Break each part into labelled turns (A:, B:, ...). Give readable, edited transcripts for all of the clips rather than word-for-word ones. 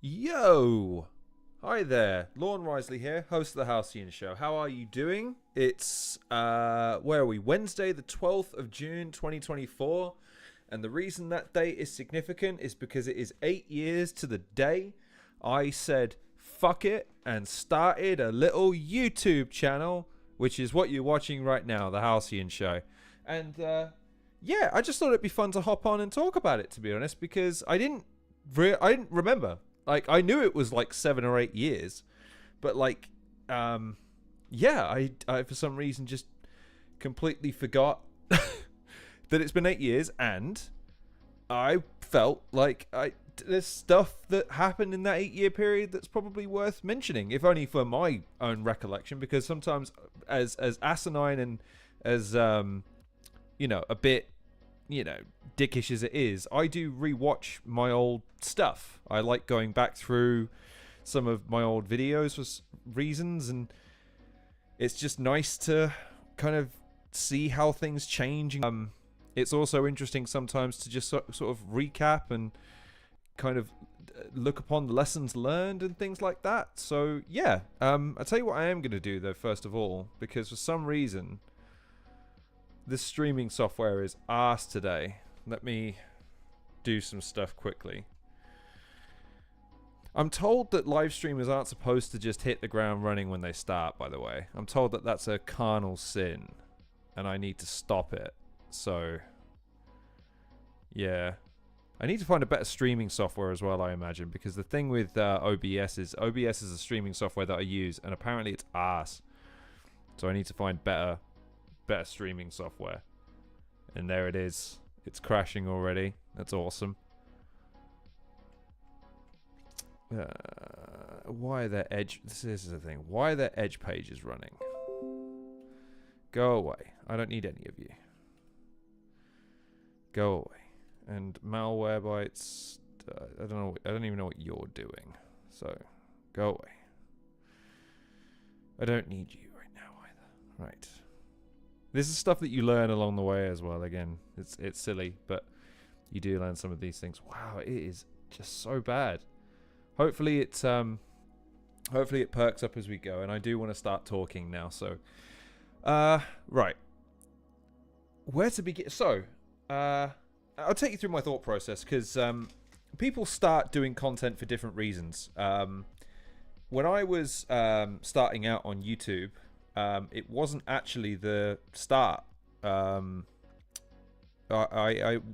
A: Yo! Hi there, Lorne Risley here, host of the Halcyon Show. How are you doing? It's, where are we? Wednesday, the 12th of June, 2024. And the reason that date is significant is because it is 8 years to the day I said fuck it and started a little YouTube channel, which is what you're watching right now, the Halcyon Show. And, yeah, I just thought it'd be fun to hop on and talk about it, to be honest, because I didn't remember. Like, I knew it was like 7 or 8 years, but like, yeah, I for some reason just completely forgot that it's been 8 years, and I felt like there's stuff that happened in that 8-year period that's probably worth mentioning, if only for my own recollection, because sometimes as asinine and as, a bit, dickish as it is, I do rewatch my old stuff. I like going back through some of my old videos for reasons, and it's just nice to kind of see how things change. It's also interesting sometimes to just sort of recap and kind of look upon the lessons learned and things like that. So yeah, I'll tell you what I am going to do though, first of all, because for some reason this streaming software is arse today. Let me do some stuff quickly. I'm told that live streamers aren't supposed to just hit the ground running when they start, by the way. I'm told that that's a carnal sin, and I need to stop it. So, yeah. I need to find a better streaming software as well, I imagine, because the thing with OBS is a streaming software that I use, and apparently it's arse. So I need to find better streaming software. And there it is. It's crashing already. That's awesome. Why are there edge... This is the thing. Why are there edge pages running? Go away. I don't need any of you. Go away. And malware bytes... I don't know. I don't even know what you're doing. So, go away. I don't need you right now either. Right. This is stuff that you learn along the way as well. Again, it's silly, but you do learn some of these things. Wow, it is just so bad. Hopefully it perks up as we go, and I do want to start talking now. So, right, where to begin? So, I'll take you through my thought process, because people start doing content for different reasons. When I was starting out on YouTube, it wasn't actually the start. I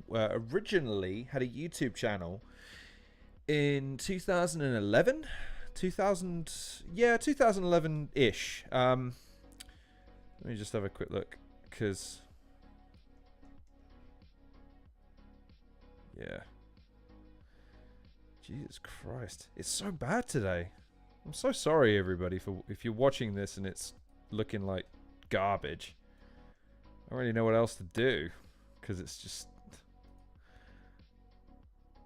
A: originally had a YouTube channel in 2011, 2011-ish. Let me just have a quick look, because yeah, Jesus Christ, it's so bad today. I'm so sorry, everybody, for if you're watching this and it's looking like garbage. I don't really know what else to do, because it's just,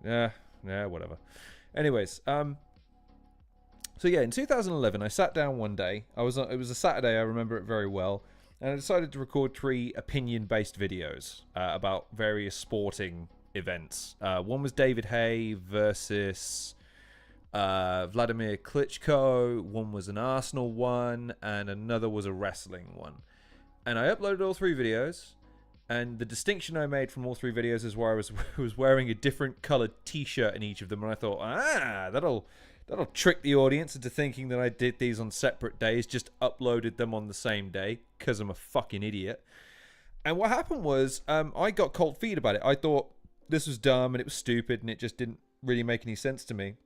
A: yeah, whatever. Anyways, so yeah, in 2011 I sat down one day. It was a Saturday, I remember it very well, and I decided to record 3 opinion-based videos about various sporting events. One was David Hay versus Vladimir Klitschko, one was an Arsenal one, and another was a wrestling one. And I uploaded all 3 videos, and the distinction I made from all 3 videos is where I was wearing a different colored t-shirt in each of them, and I thought, that'll trick the audience into thinking that I did these on separate days, just uploaded them on the same day, because I'm a fucking idiot. And what happened was, I got cold feet about it. I thought this was dumb, and it was stupid, and it just didn't really make any sense to me.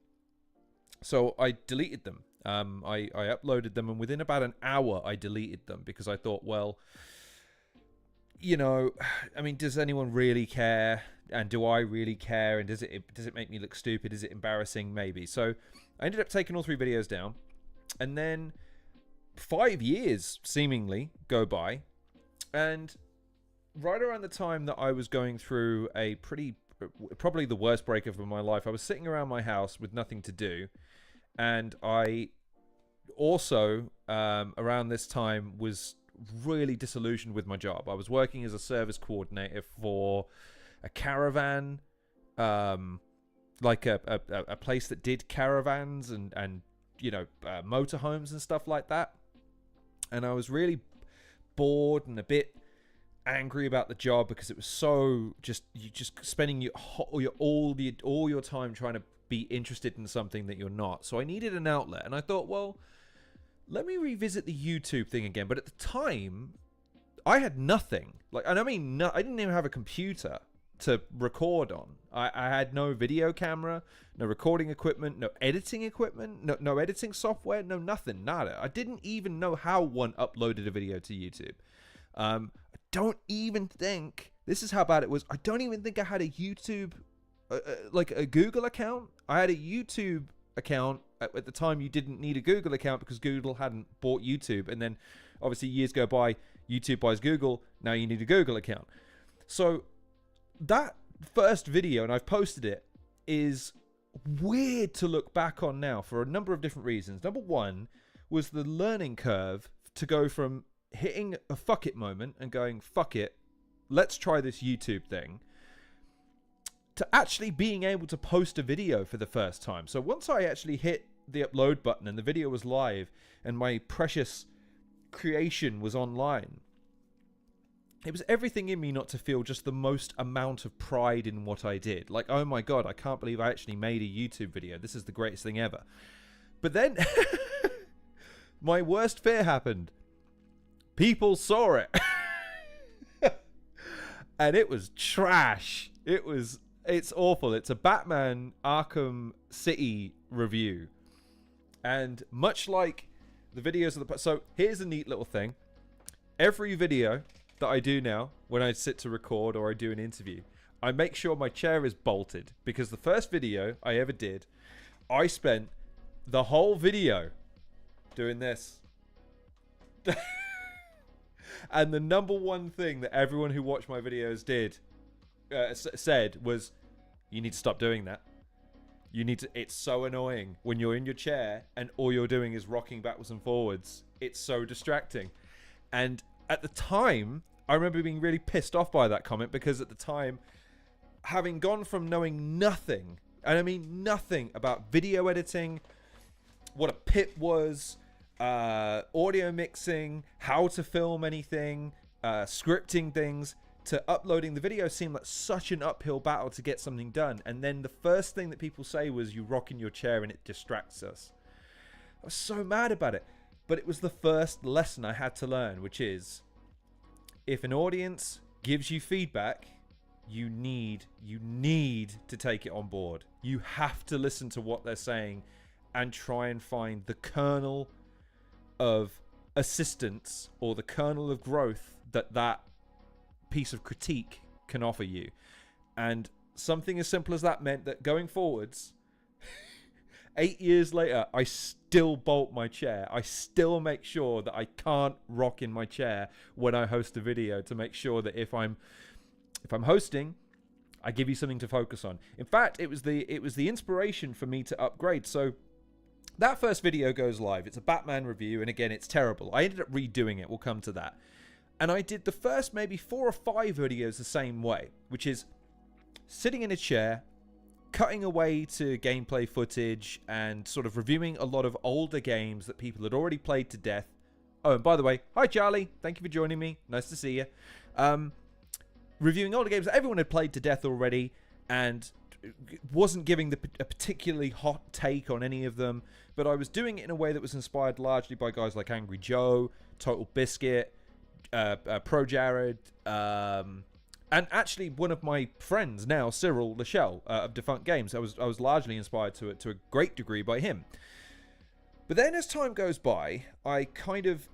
A: So I deleted them. I uploaded them, and within about an hour I deleted them, because I thought, well, I mean, does anyone really care? And do I really care? And does it make me look stupid? Is it embarrassing? Maybe. So I ended up taking all 3 videos down, and then 5 years seemingly go by, and right around the time that I was going through a probably the worst breakup of my life, I was sitting around my house with nothing to do. And I also, around this time, was really disillusioned with my job. I was working as a service coordinator for a caravan like a place that did caravans and you know, motorhomes and stuff like that. And I was really bored and a bit angry about the job because it was so just spending all your time trying to be interested in something that you're not. So I needed an outlet, and I thought, well, let me revisit the YouTube thing again. But at the time, I had nothing. Like, and I mean, I didn't even have a computer to record on. I had no video camera, no recording equipment, no editing equipment, no editing software, no nothing, nada. I didn't even know how one uploaded a video to YouTube. I don't even think, this is how bad it was, I don't even think I had a YouTube, like a Google account. I had a YouTube account. At the time, you didn't need a Google account because Google hadn't bought YouTube. And then, obviously, years go by, YouTube buys Google, now you need a Google account. So, that first video, and I've posted it, is weird to look back on now for a number of different reasons. Number one was the learning curve to go from hitting a fuck it moment and going, fuck it, let's try this YouTube thing, to actually being able to post a video for the first time. So once I actually hit the upload button and the video was live and my precious creation was online, it was everything in me not to feel just the most amount of pride in what I did. Like, oh my God, I can't believe I actually made a YouTube video. This is the greatest thing ever. But then my worst fear happened. People saw it. And it was trash. It's awful. It's a Batman Arkham City review. And much like the videos of the... So here's a neat little thing. Every video that I do now, when I sit to record or I do an interview, I make sure my chair is bolted, because the first video I ever did, I spent the whole video doing this. And the number one thing that everyone who watched my videos said was, you need to stop doing that. You need to, it's so annoying when you're in your chair and all you're doing is rocking backwards and forwards. It's so distracting. And at the time, I remember being really pissed off by that comment, because at the time, having gone from knowing nothing, and I mean nothing about video editing, what a pit was, audio mixing, how to film anything, scripting things, to uploading the video seemed like such an uphill battle to get something done. And then the first thing that people say was, you rock in your chair and it distracts us. I was so mad about it. But it was the first lesson I had to learn, which is, if an audience gives you feedback, you need to take it on board. You have to listen to what they're saying and try and find the kernel of assistance or the kernel of growth that piece of critique can offer you. And something as simple as that meant that going forwards, 8 years later, I still bolt my chair. I still make sure that I can't rock in my chair when I host a video, to make sure that if I'm hosting, I give you something to focus on. In fact, it was the inspiration for me to upgrade. So that first video goes live. It's a Batman review, and again, it's terrible. I ended up redoing it. We'll come to that. And I did the first maybe 4 or 5 videos the same way, which is sitting in a chair, cutting away to gameplay footage, and sort of reviewing a lot of older games that people had already played to death. Oh, and by the way, hi Charlie, thank you for joining me. Nice to see you. Reviewing older games that everyone had played to death already, and wasn't giving a particularly hot take on any of them, but I was doing it in a way that was inspired largely by guys like Angry Joe, Total Biscuit, Pro Jared, and actually one of my friends now, Cyril Lachelle, of Defunct Games. I was largely inspired to a great degree by him. But then as time goes by, I kind of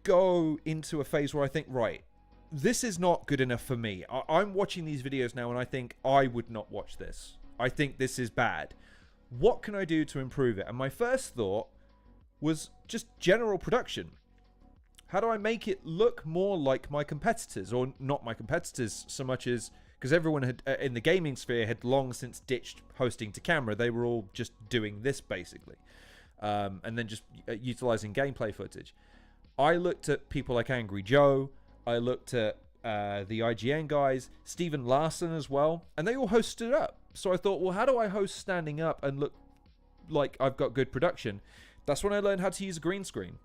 A: go into a phase where I think, right, this is not good enough for me. I'm watching these videos now and I think I would not watch this. I think this is bad. What can I do to improve it? And my first thought was just general production. How do I make it look more like my competitors? Or not my competitors so much as, because everyone had in the gaming sphere had long since ditched hosting to camera. They were all just doing this basically, and then just utilizing gameplay footage. I looked at people like Angry Joe. I looked at the IGN guys, Stephen Larson as well, and they all hosted up. So I thought, well, how do I host standing up and look like I've got good production? That's when I learned how to use a green screen.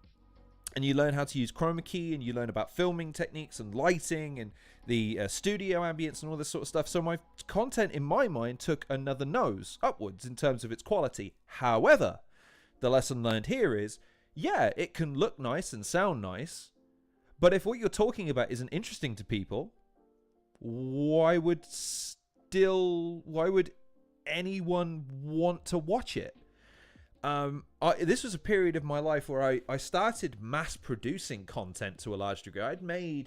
A: And you learn how to use chroma key, and you learn about filming techniques and lighting and the studio ambience and all this sort of stuff. So my content, in my mind, took another nose upwards in terms of its quality. However, the lesson learned here is, yeah, it can look nice and sound nice, but if what you're talking about isn't interesting to people, why would anyone want to watch it? This was a period of my life where I started mass producing content to a large degree.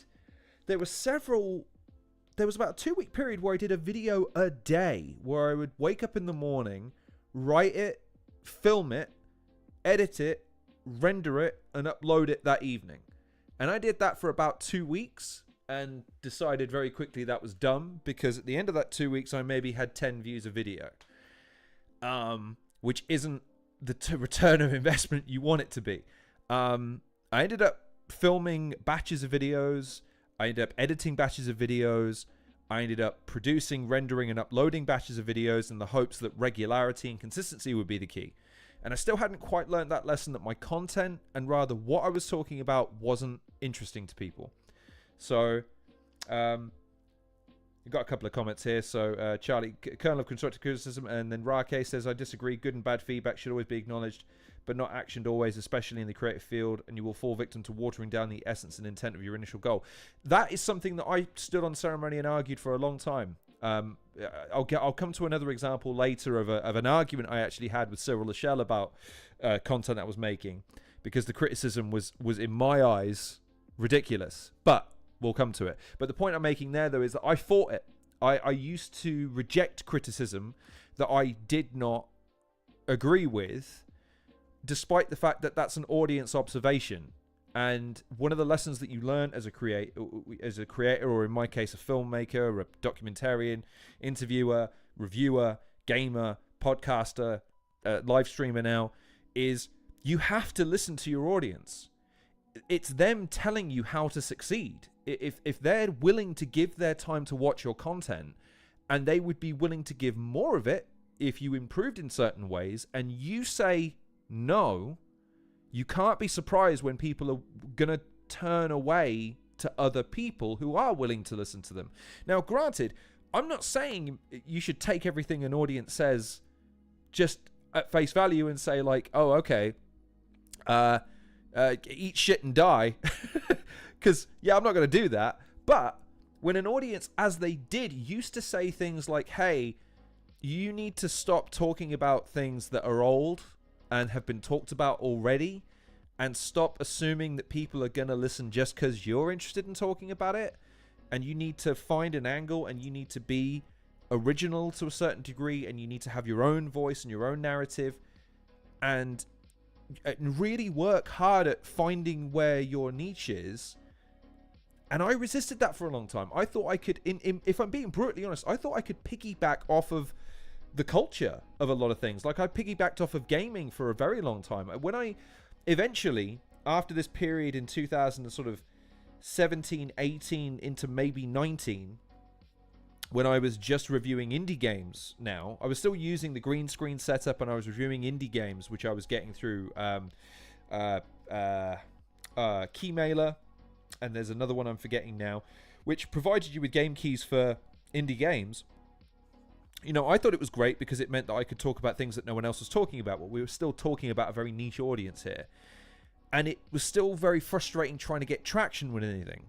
A: There was about a 2-week period where I did a video a day, where I would wake up in the morning, write it, film it, edit it, render it, and upload it that evening. And I did that for about 2 weeks and decided very quickly that was dumb, because at the end of that 2 weeks I maybe had 10 views a video, which isn't the return of investment you want it to be. I ended up filming batches of videos. I ended up editing batches of videos. I ended up producing, rendering, and uploading batches of videos in the hopes that regularity and consistency would be the key. And I still hadn't quite learned that lesson, that my content, and rather what I was talking about, wasn't interesting to people. So, we've got a couple of comments here. So, Charlie, kernel of constructive criticism, and then Rake says, I disagree. Good and bad feedback should always be acknowledged, but not actioned always, especially in the creative field, and you will fall victim to watering down the essence and intent of your initial goal. That is something that I stood on ceremony and argued for a long time. I'll come to another example later of an argument I actually had with Cyril Lachelle about content that I was making, because the criticism was in my eyes ridiculous, but we'll come to it. But the point I'm making there, though, is that I fought it. I used to reject criticism that I did not agree with, despite the fact that that's an audience observation. And one of the lessons that you learn as a creator, or in my case, a filmmaker, a documentarian, interviewer, reviewer, gamer, podcaster, live streamer now, is you have to listen to your audience. It's them telling you how to succeed. If they're willing to give their time to watch your content, and they would be willing to give more of it if you improved in certain ways, and you say no, you can't be surprised when people are going to turn away to other people who are willing to listen to them. Now, granted, I'm not saying you should take everything an audience says just at face value and say, like, oh, okay, eat shit and die. Because, yeah, I'm not going to do that. But when an audience, as they did, used to say things like, hey, you need to stop talking about things that are old and have been talked about already, and stop assuming that people are going to listen just because you're interested in talking about it, and you need to find an angle, and you need to be original to a certain degree, and you need to have your own voice and your own narrative, and really work hard at finding where your niche is. And I resisted that for a long time. I thought I could, if I'm being brutally honest, I thought I could piggyback off of the culture of a lot of things. Like, I piggybacked off of gaming for a very long time. When I eventually, after this period in 2017, 18 into maybe 19, when I was just reviewing indie games now, I was still using the green screen setup, and I was reviewing indie games, which I was getting through Keymailer, and there's another one I'm forgetting now, which provided you with game keys for indie games. You know, I thought it was great because it meant that I could talk about things that no one else was talking about. But we were still talking about a very niche audience here. And it was still very frustrating trying to get traction with anything.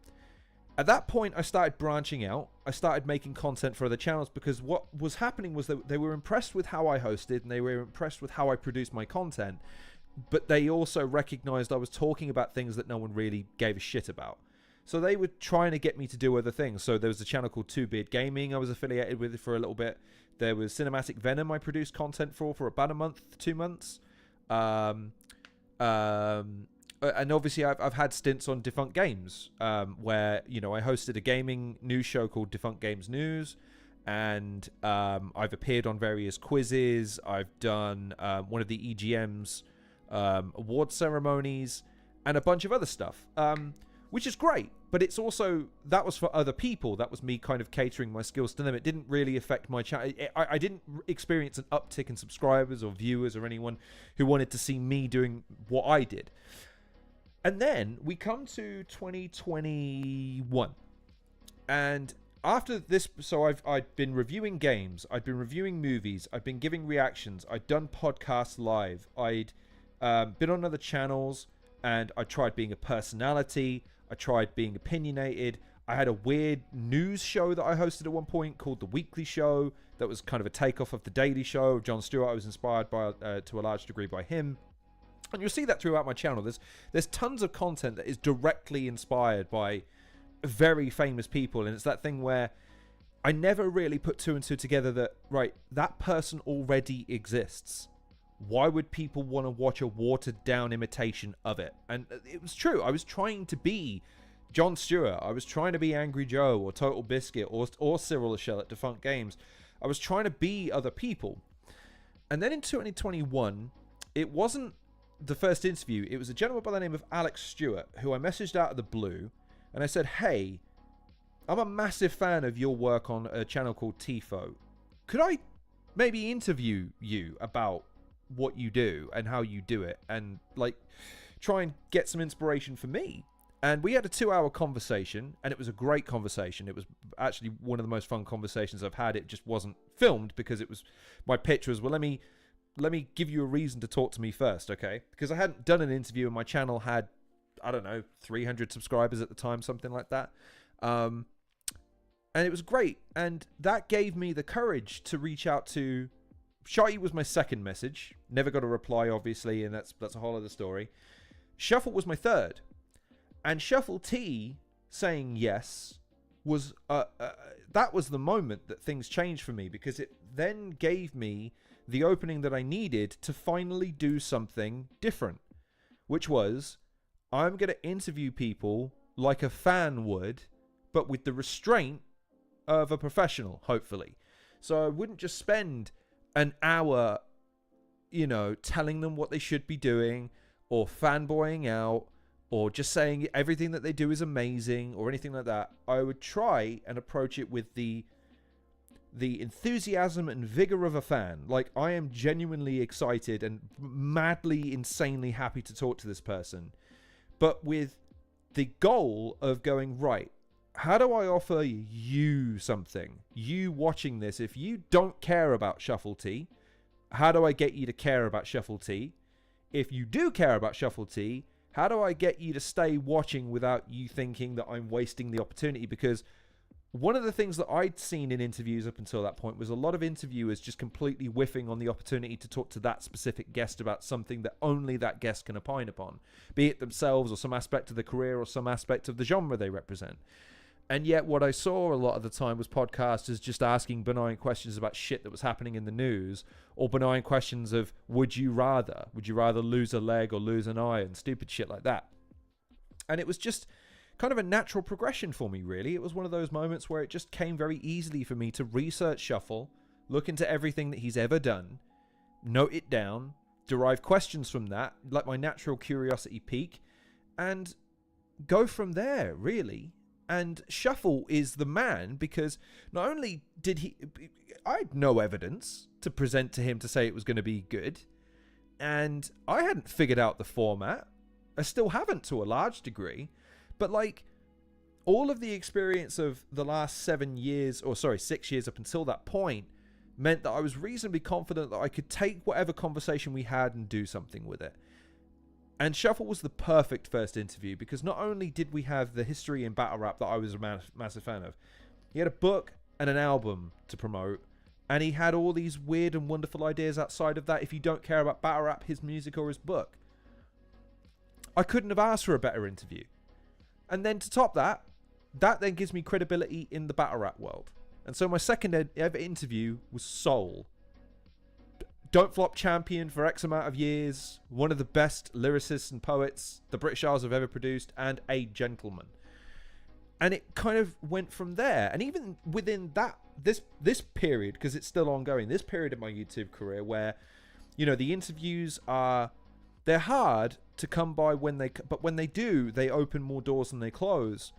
A: At that point, I started branching out. I started making content for other channels, because what was happening was that they were impressed with how I hosted, and they were impressed with how I produced my content. But they also recognized I was talking about things that no one really gave a shit about. So they were trying to get me to do other things. So there was a channel called Two Beard Gaming I was affiliated with for a little bit. There was Cinematic Venom I produced content for about a month, 2 months. And obviously I've had stints on Defunct Games, where, you know, I hosted a gaming news show called Defunct Games News. And I've appeared on various quizzes. I've done one of the EGM's award ceremonies and a bunch of other stuff. which is great. But it's also, that was for other people. That was me kind of catering my skills to them. It didn't really affect my channel. I didn't experience an uptick in subscribers or viewers or anyone who wanted to see me doing what I did. And then we come to 2021. And after this, so I've been reviewing games. I've been reviewing movies. I've been giving reactions. I'd done podcasts live. I'd been on other channels. And I tried being a personality. I tried being opinionated. I had a weird news show that I hosted at one point called The Weekly Show. That was kind of a takeoff of The Daily Show of Jon Stewart. I was inspired by, to a large degree, by him. And you'll see that throughout my channel. There's tons of content that is directly inspired by very famous people. And it's that thing where I never really put two and two together that, right, that person already exists. Why would people want to watch a watered down imitation of it? And it was true. I was trying to be Jon Stewart. I was trying to be Angry Joe or Total Biscuit or Cyril Lachelle at Defunct Games. I was trying to be other people. And then in 2021, it wasn't the first interview. It was a gentleman by the name of Alex Stewart, who I messaged out of the blue. And I said, hey, I'm a massive fan of your work on a channel called Tifo. Could I maybe interview you about what you do and how you do it, and like try and get some inspiration for me? And we had a 2-hour conversation, and it was a great conversation. It was actually one of the most fun conversations I've had. It just wasn't filmed because it was, my pitch was, well, let me give you a reason to talk to me first, okay? Because I hadn't done an interview, and my channel had, I don't know, 300 subscribers at the time, something like that. And it was great, and that gave me the courage to reach out to Shotty. Was my second message. Never got a reply, obviously, and that's a whole other story. Shuffle was my third. And Shuffle T saying yes was that was the moment that things changed for me, because it then gave me the opening that I needed to finally do something different, which was, I'm going to interview people like a fan would, but with the restraint of a professional, hopefully. So I wouldn't just spend an hour, you know, telling them what they should be doing, or fanboying out, or just saying everything that they do is amazing, or anything like that. I would try and approach it with the enthusiasm and vigor of a fan. Like, I am genuinely excited and madly, insanely happy to talk to this person, but with the goal of going, right, how do I offer you something? You watching this, if you don't care about Shuffle T, how do I get you to care about Shuffle T? If you do care about Shuffle T, how do I get you to stay watching without you thinking that I'm wasting the opportunity? Because one of the things that I'd seen in interviews up until that point was a lot of interviewers just completely whiffing on the opportunity to talk to that specific guest about something that only that guest can opine upon, be it themselves or some aspect of the career or some aspect of the genre they represent. And yet what I saw a lot of the time was podcasters just asking benign questions about shit that was happening in the news, or benign questions of, would you rather lose a leg or lose an eye, and stupid shit like that. And it was just kind of a natural progression for me, really. It was one of those moments where it just came very easily for me to research Shuffle, look into everything that he's ever done, note it down, derive questions from that, let my natural curiosity peak, and go from there, really. And Shuffle is the man, because not only did I had no evidence to present to him to say it was going to be good, and I hadn't figured out the format. I still haven't, to a large degree, but like, all of the experience of the last 6 years up until that point meant that I was reasonably confident that I could take whatever conversation we had and do something with it. And Shuffle was the perfect first interview, because not only did we have the history in battle rap that I was a massive fan of, he had a book and an album to promote, and he had all these weird and wonderful ideas outside of that. If you don't care about battle rap, his music or his book, I couldn't have asked for a better interview. And then to top that then gives me credibility in the battle rap world. And so my second ever interview was Soul. Don't Flop champion for X amount of years, one of the best lyricists and poets the British Isles have ever produced, and a gentleman. And it kind of went from there. And even within that, this period, because it's still ongoing, this period of my YouTube career where, you know, the interviews are they're hard to come by but when they do, they open more doors than they close.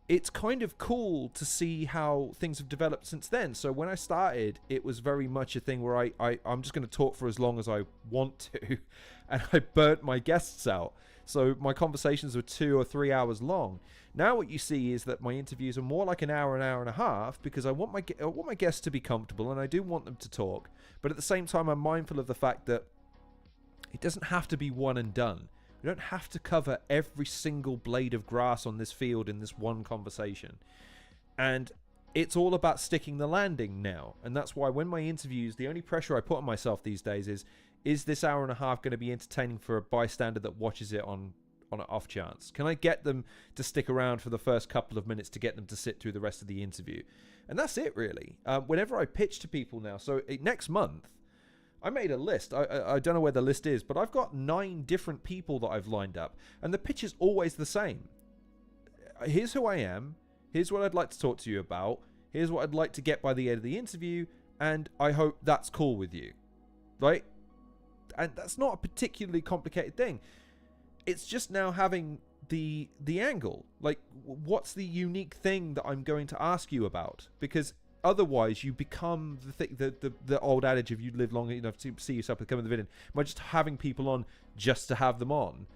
A: It's kind of cool to see how things have developed since then. So when I started, it was very much a thing where I'm just going to talk for as long as I want to, and I burnt my guests out. So my conversations were 2 or 3 hours long. Now what you see is that my interviews are more like an hour and a half, because I want my guests to be comfortable, and I do want them to talk. But at the same time, I'm mindful of the fact that it doesn't have to be one and done. We don't have to cover every single blade of grass on this field in this one conversation. And it's all about sticking the landing now. And that's why when my interviews, the only pressure I put on myself these days is this hour and a half going to be entertaining for a bystander that watches it on an off chance? Can I get them to stick around for the first couple of minutes to get them to sit through the rest of the interview? And that's it, really. Whenever I pitch to people now, so next month, I made a list. I don't know where the list is, but I've got 9 different people that I've lined up. And the pitch is always the same. Here's who I am. Here's what I'd like to talk to you about. Here's what I'd like to get by the end of the interview. And I hope that's cool with you. Right? And that's not a particularly complicated thing. It's just now having the angle. Like, what's the unique thing that I'm going to ask you about? Because otherwise, you become the old adage of you live long enough to see yourself becoming the villain by just having people on just to have them on.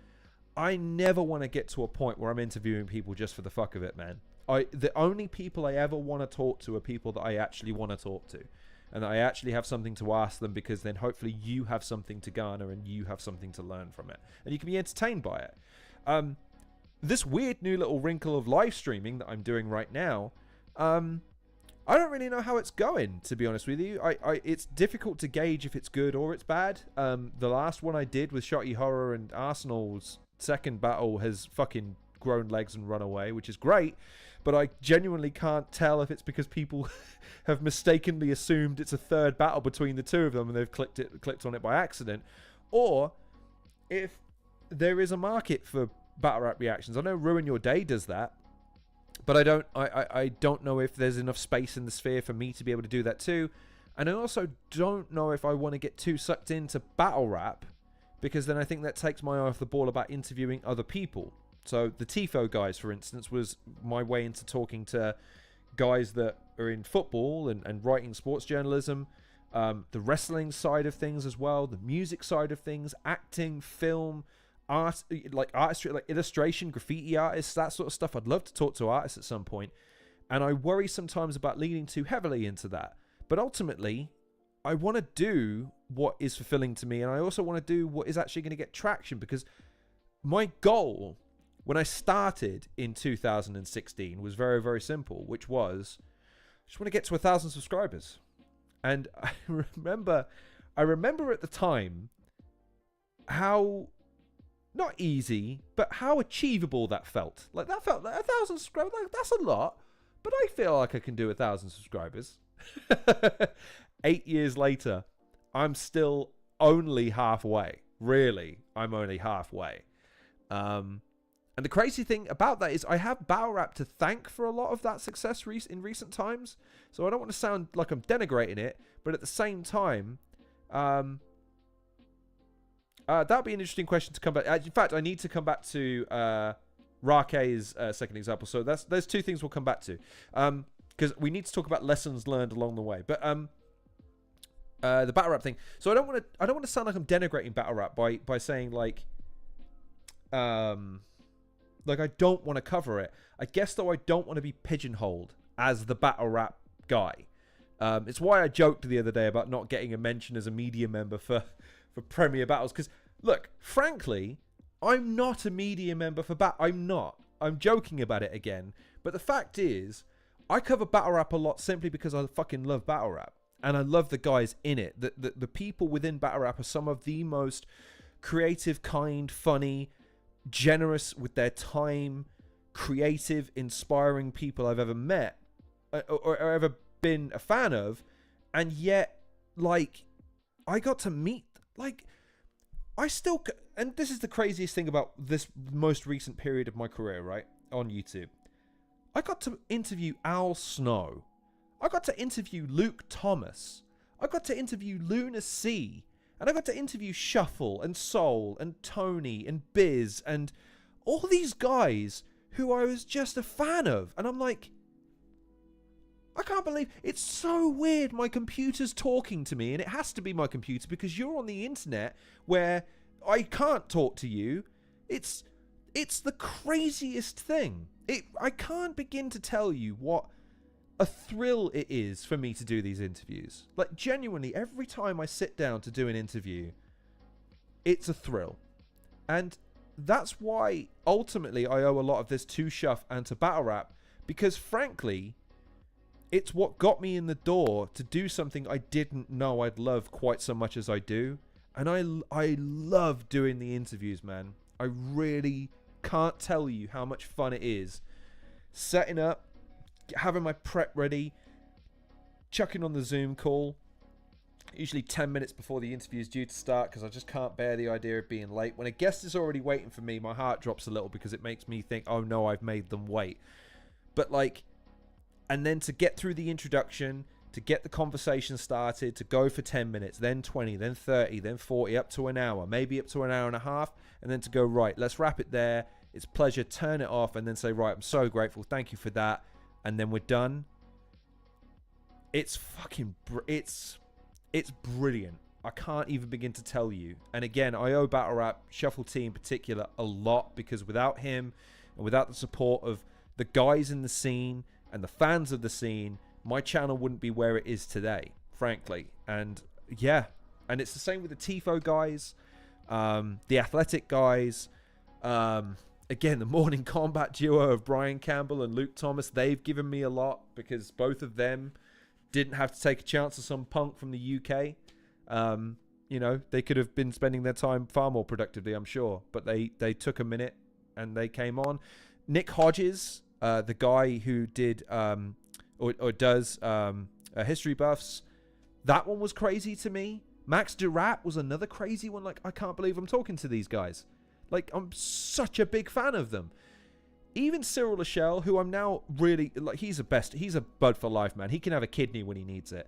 A: I never want to get to a point where I'm interviewing people just for the fuck of it, man. The only people I ever want to talk to are people that I actually want to talk to, and that I actually have something to ask them, because then hopefully you have something to garner and you have something to learn from it, and you can be entertained by it. This weird new little wrinkle of live streaming that I'm doing right now, I don't really know how it's going, to be honest with you. It's difficult to gauge if it's good or it's bad. The last one I did with Shotty Horror and Arsenal's second battle has fucking grown legs and run away, which is great. But I genuinely can't tell if it's because people have mistakenly assumed it's a third battle between the two of them and they've clicked on it by accident, or if there is a market for battle rap reactions. I know Ruin Your Day does that. But I don't know if there's enough space in the sphere for me to be able to do that too. And I also don't know if I want to get too sucked into battle rap, because then I think that takes my eye off the ball about interviewing other people. So the TIFO guys, for instance, was my way into talking to guys that are in football and writing sports journalism, the wrestling side of things as well, the music side of things, acting, film, art, like artistry, like illustration, graffiti artists, that sort of stuff. I'd love to talk to artists at some point, and I worry sometimes about leaning too heavily into that. But ultimately, I want to do what is fulfilling to me, and I also want to do what is actually going to get traction, because my goal when I started in 2016 was very, very simple, which was I just want to get to 1,000 subscribers. And I remember at the time how not easy, but how achievable that felt. Like, that felt like 1,000 subscribers. Like, that's a lot, but I feel like I can do 1,000 subscribers. 8 years later, I'm still only halfway. Really, I'm only halfway. And the crazy thing about that is I have battle rap to thank for a lot of that success in recent times. So I don't want to sound like I'm denigrating it, but at the same time, that'd be an interesting question to come back. In fact, I need to come back to Rake's second example. So there's 2 things we'll come back to, because we need to talk about lessons learned along the way. But the battle rap thing. So I don't want to sound like I'm denigrating battle rap by saying like I don't want to cover it. I guess though I don't want to be pigeonholed as the battle rap guy. It's why I joked the other day about not getting a mention as a media member for Premier Battles, because look, frankly, I'm not a media member for I'm not. I'm joking about it again, but the fact is, I cover battle rap a lot simply because I fucking love battle rap, and I love the guys in it. The people within battle rap are some of the most creative, kind, funny, generous with their time, creative, inspiring people I've ever met or ever been a fan of, and yet, like, I got to meet. Like, I still... And this is the craziest thing about this most recent period of my career, right? On YouTube. I got to interview Al Snow. I got to interview Luke Thomas. I got to interview Luna C. And I got to interview Shuffle and Soul and Tony and Biz and all these guys who I was just a fan of. And I'm like, I can't believe it's so weird. My computer's talking to me, and it has to be my computer because you're on the internet where I can't talk to you. It's the craziest thing. I can't begin to tell you what a thrill it is for me to do these interviews. Like, genuinely, every time I sit down to do an interview, it's a thrill. And that's why, ultimately, I owe a lot of this to Shuff and to Battle Rap, because, frankly, it's what got me in the door to do something I didn't know I'd love quite so much as I do. And I love doing the interviews, man. I really can't tell you how much fun it is. Setting up, having my prep ready, chucking on the Zoom call, usually 10 minutes before the interview is due to start because I just can't bear the idea of being late. When a guest is already waiting for me, my heart drops a little because it makes me think, oh no, I've made them wait. But like, and then to get through the introduction, to get the conversation started, to go for 10 minutes, then 20, then 30, then 40, up to an hour, maybe up to an hour and a half, and then to go, right, let's wrap it there. It's a pleasure, turn it off, and then say, right, I'm so grateful, thank you for that. And then we're done. It's fucking, it's brilliant. I can't even begin to tell you. And again, I owe Battle Rap, Shuffle T in particular, a lot, because without him and without the support of the guys in the scene and the fans of the scene, my channel wouldn't be where it is today, frankly. And yeah, and it's the same with the Tifo guys, the Athletic guys, again, the Morning Combat duo of Brian Campbell and Luke Thomas, they've given me a lot because both of them didn't have to take a chance on some punk from the UK. You know, they could have been spending their time far more productively, I'm sure, but they took a minute and they came on. Nick Hodges, the guy who did or does History Buffs, that one was crazy to me. Max Durat was another crazy one. Like, I can't believe I'm talking to these guys. Like, I'm such a big fan of them. Even Cyril Lachelle, who I'm now really, like, he's a bud for life, man. He can have a kidney when he needs it.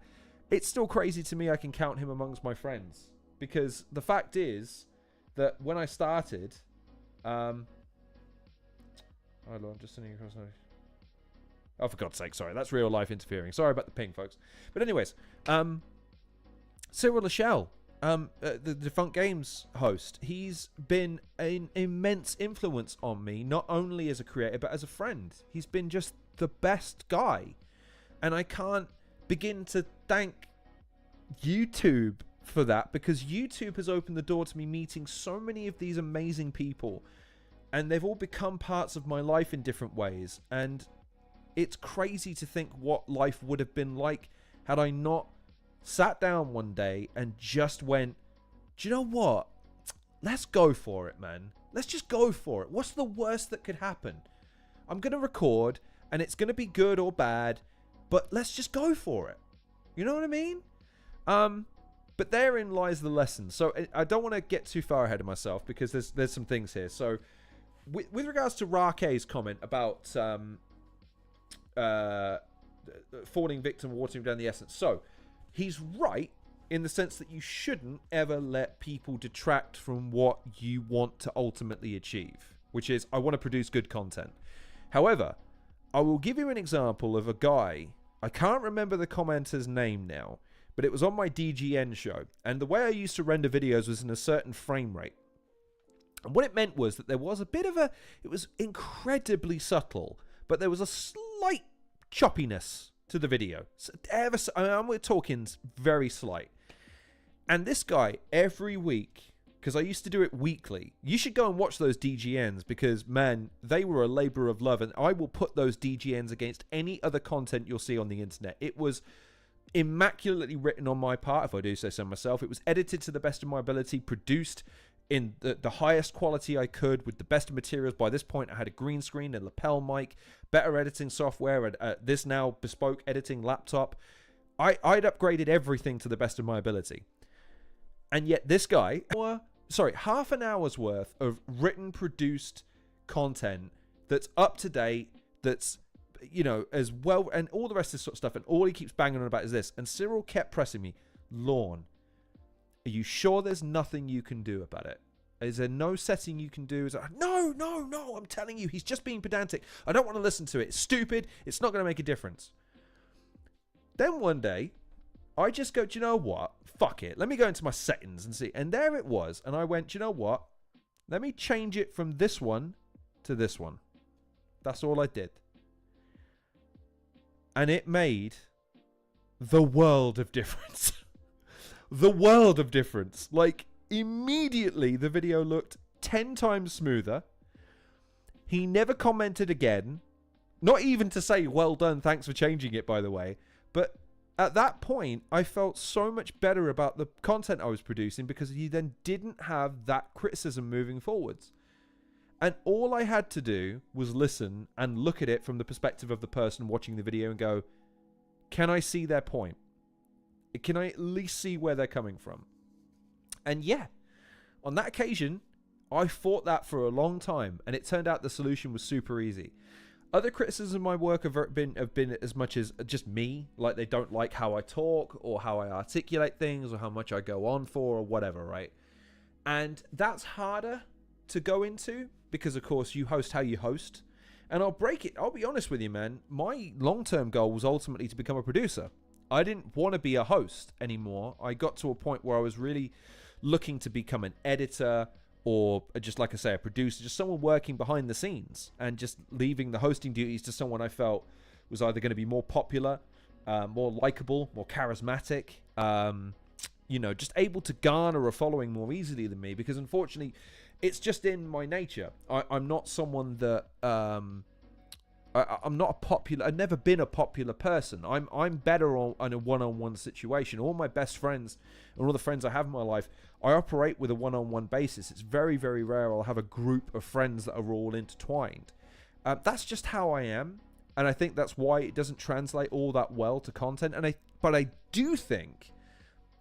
A: It's still crazy to me I can count him amongst my friends. Because the fact is that when I started, oh, Lord, I'm just sending you across. Oh, for God's sake, sorry. That's real life interfering. Sorry about the ping, folks. But anyways, Cyril Lachelle, the Defunct Games host, he's been an immense influence on me, not only as a creator, but as a friend. He's been just the best guy. And I can't begin to thank YouTube for that, because YouTube has opened the door to me meeting so many of these amazing people. And they've all become parts of my life in different ways. And it's crazy to think what life would have been like had I not sat down one day and just went, do you know what? Let's go for it, man. Let's just go for it. What's the worst that could happen? I'm going to record and it's going to be good or bad, but let's just go for it. You know what I mean? But therein lies the lesson. So I don't want to get too far ahead of myself because there's some things here. So with regards to Rake's comment about falling victim, watering down the essence. So he's right in the sense that you shouldn't ever let people detract from what you want to ultimately achieve, which is, I want to produce good content. However, I will give you an example of a guy, I can't remember the commenter's name now, but it was on my DGN show, and the way I used to render videos was in a certain frame rate. And what it meant was that there was a bit of it was incredibly subtle, but there was a slight choppiness to the video. So we're talking very slight. And this guy, every week, because I used to do it weekly, you should go and watch those DGNs because, man, they were a labor of love. And I will put those DGNs against any other content you'll see on the internet. It was immaculately written on my part, if I do say so myself. It was edited to the best of my ability, produced in the highest quality I could with the best materials. By this point, I had a green screen, a lapel mic, better editing software, and this now bespoke editing laptop. I'd upgraded everything to the best of my ability. And yet this guy, half an hour's worth of written, produced content that's up to date, that's, you know, as well, and all the rest of this sort of stuff. And all he keeps banging on about is this. And Cyril kept pressing me, Lorne, Are you sure there's nothing you can do about it? Is there no setting you can do? Is like, no, I'm telling you, he's just being pedantic. I don't want to listen to it. It's stupid. It's not going to make a difference. Then one day, I just go, do you know what? Fuck it. Let me go into my settings and see. And there it was. And I went, do you know what? Let me change it from this one to this one. That's all I did. And it made the world of difference. The world of difference. Like, immediately the video looked 10 times smoother. He never commented again. Not even to say, well done, thanks for changing it, by the way. But at that point, I felt so much better about the content I was producing because he then didn't have that criticism moving forwards. And all I had to do was listen and look at it from the perspective of the person watching the video and go, can I see their point? Can I at least see where they're coming from? And yeah, on that occasion, I fought that for a long time, and it turned out the solution was super easy. Other criticisms of my work have been as much as just me, like they don't like how I talk or how I articulate things or how much I go on for or whatever, right? And that's harder to go into because, of course, you host how you host. And I'll be honest with you, man. My long-term goal was ultimately to become a producer. I didn't want to be a host anymore. I got to a point where I was really looking to become an editor or just, like I say, a producer, just someone working behind the scenes and just leaving the hosting duties to someone I felt was either going to be more popular, more likable, more charismatic, just able to garner a following more easily than me, because unfortunately it's just in my nature. I'm not someone that I'm not a popular. I've never been a popular person. I'm better on a one-on-one situation. All my best friends and all the friends I have in my life, I operate with a one-on-one basis. It's very, very rare I'll have a group of friends that are all intertwined. That's just how I am, and I think that's why it doesn't translate all that well to content. But I do think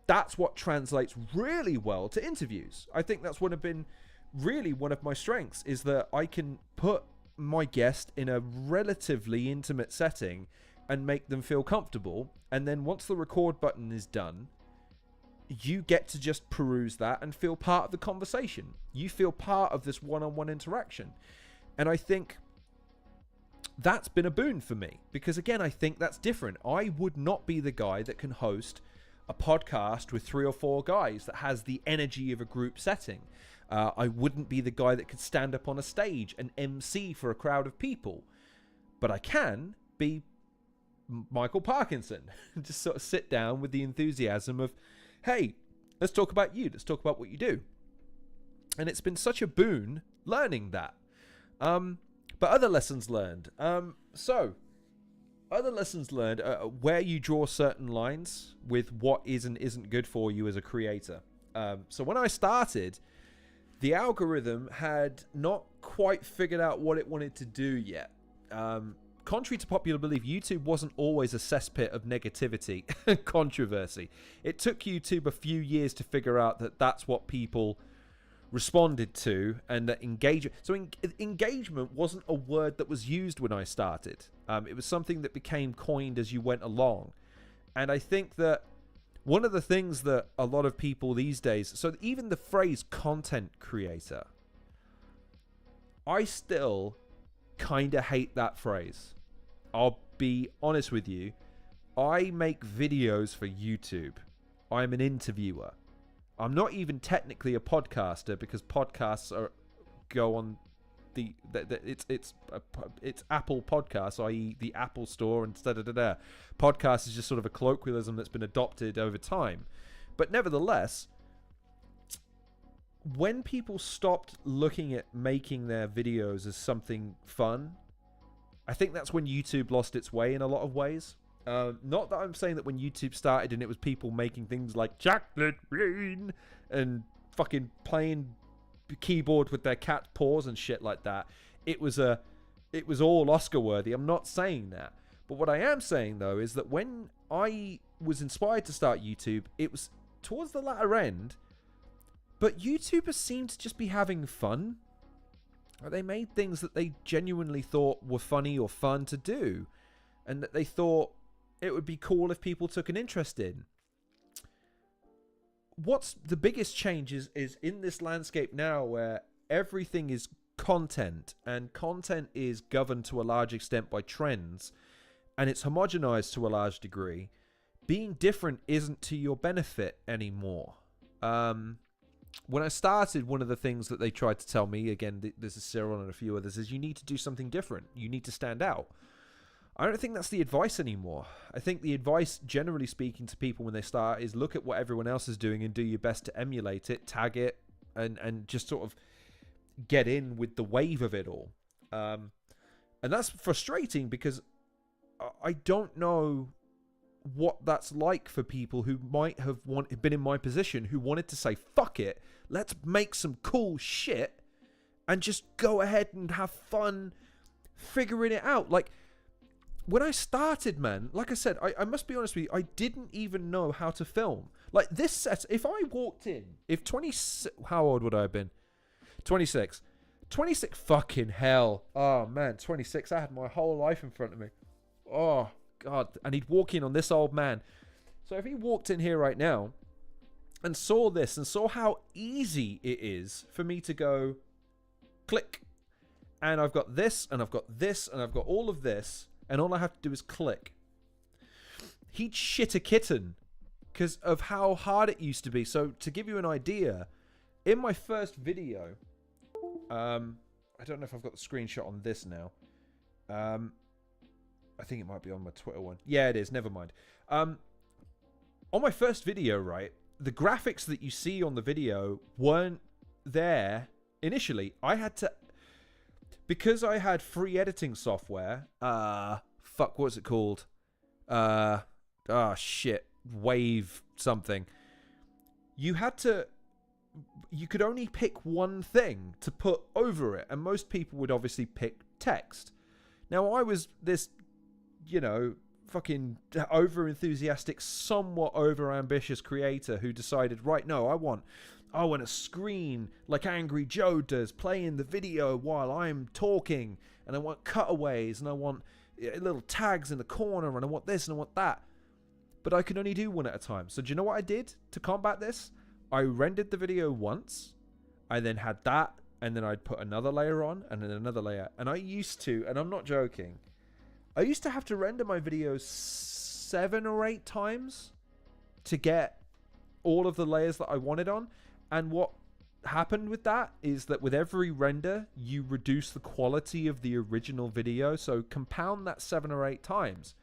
A: that's what translates really well to interviews. I think that's been really one of my strengths, is that I can put my guest in a relatively intimate setting and make them feel comfortable, and then once the record button is done, you get to just peruse that and feel part of the conversation. You feel part of this one-on-one interaction, and I think that's been a boon for me, because again, I think that's different. I would not be the guy that can host a podcast with 3 or 4 guys that has the energy of a group setting. I wouldn't be the guy that could stand up on a stage and MC for a crowd of people. But I can be Michael Parkinson. Just sort of sit down with the enthusiasm of, hey, let's talk about you. Let's talk about what you do. And it's been such a boon learning that. But other lessons learned. Other lessons learned, where you draw certain lines with what is and isn't good for you as a creator. So when I started, the algorithm had not quite figured out what it wanted to do yet. Contrary to popular belief, YouTube wasn't always a cesspit of negativity and controversy. It took YouTube a few years to figure out that that's what people responded to, and that engagement wasn't a word that was used when I started. It was something that became coined as you went along. And I think that one of the things that a lot of people these days, so even the phrase content creator, I still kind of hate that phrase. I'll be honest with you. I make videos for YouTube. I'm an interviewer. I'm not even technically a podcaster, because podcasts go on it's Apple Podcasts, i.e. the Apple Store, and podcast is just sort of a colloquialism that's been adopted over time. But nevertheless, when people stopped looking at making their videos as something fun, I think that's when YouTube lost its way in a lot of ways. Not that I'm saying that when YouTube started and it was people making things like chocolate rain and fucking playing keyboard with their cat paws and shit like that, it was all Oscar worthy. I'm not saying that, but what I am saying though is that when I was inspired to start YouTube, it was towards the latter end, but YouTubers seemed to just be having fun. They made things that they genuinely thought were funny or fun to do, and that they thought it would be cool if people took an interest in. what's the biggest change is in this landscape now where everything is content, and content is governed to a large extent by trends, and it's homogenized to a large degree. Being different isn't to your benefit anymore. When I started, one of the things that they tried to tell me, again, this is Cyril and a few others, is you need to do something different. You need to stand out. I don't think that's the advice anymore. I think the advice, generally speaking, to people when they start is look at what everyone else is doing and do your best to emulate it, tag it, and just sort of get in with the wave of it all. And that's frustrating because I don't know what that's like for people who might have been in my position, who wanted to say, fuck it, let's make some cool shit and just go ahead and have fun figuring it out. Like, when I started, man, like I said, I must be honest with you, I didn't even know how to film. Like, this set, if I walked in, how old would I have been? 26. 26, fucking hell. Oh, man, 26, I had my whole life in front of me. Oh, God. And he'd walk in on this old man. So if he walked in here right now and saw this and saw how easy it is for me to go, click, and I've got this, and I've got this, and I've got all of this, and all I have to do is click, he'd shit a kitten because of how hard it used to be. So to give you an idea, in my first video, I don't know if I've got the screenshot on this now. I think it might be on my Twitter one. Yeah, it is. Never mind. On my first video, right, the graphics that you see on the video weren't there initially. I had to... Because I had free editing software, fuck, what's it called? Shit, Wave something. You could only pick one thing to put over it, and most people would obviously pick text. Now, I was this, fucking over-enthusiastic, somewhat over-ambitious creator who decided, right, no, I want a screen like Angry Joe does, playing the video while I'm talking, and I want cutaways, and I want little tags in the corner, and I want this and I want that. But I could only do one at a time. So do you know what I did to combat this? I rendered the video once, I then had that, and then I'd put another layer on, and then another layer. And I used to, and I'm not joking, I used to have to render my videos 7 or 8 times to get all of the layers that I wanted on. And what happened with that is that with every render, you reduce the quality of the original video. So compound that 7 or 8 times.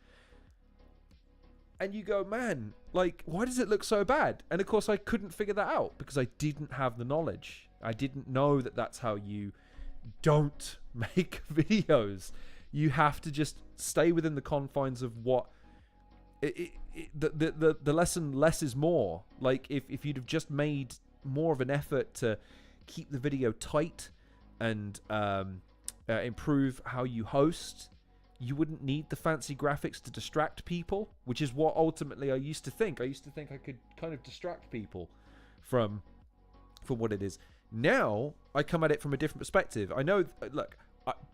A: And you go, man, like, why does it look so bad? And of course, I couldn't figure that out because I didn't have the knowledge. I didn't know that that's how you don't make videos. You have to just stay within the confines of what... The lesson, less is more. Like, if you'd have just made more of an effort to keep the video tight and improve how you host, you wouldn't need the fancy graphics to distract people, which is what ultimately I used to think. I used to think I could kind of distract people from what it is. Now I come at it from a different perspective. I know, look,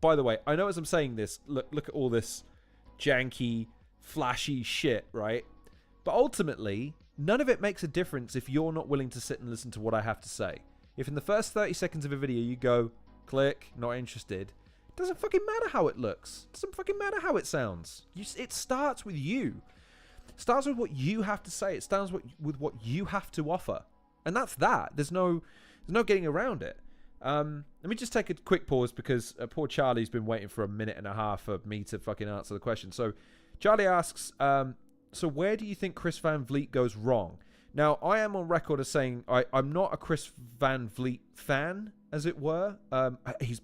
A: by the way, I know as I'm saying this, look at all this janky, flashy shit, right? But ultimately, none of it makes a difference if you're not willing to sit and listen to what I have to say. If in the first 30 seconds of a video you go, click, not interested, it doesn't fucking matter how it looks. It doesn't fucking matter how it sounds. It starts with you. It starts with what you have to say. It starts with what you have to offer. And that's that. There's no getting around it. Let me just take a quick pause because poor Charlie's been waiting for a minute and a half for me to fucking answer the question. So Charlie asks... so where do you think Chris Van Vliet goes wrong? Now, I am on record as saying I'm not a Chris Van Vliet fan, as it were. He's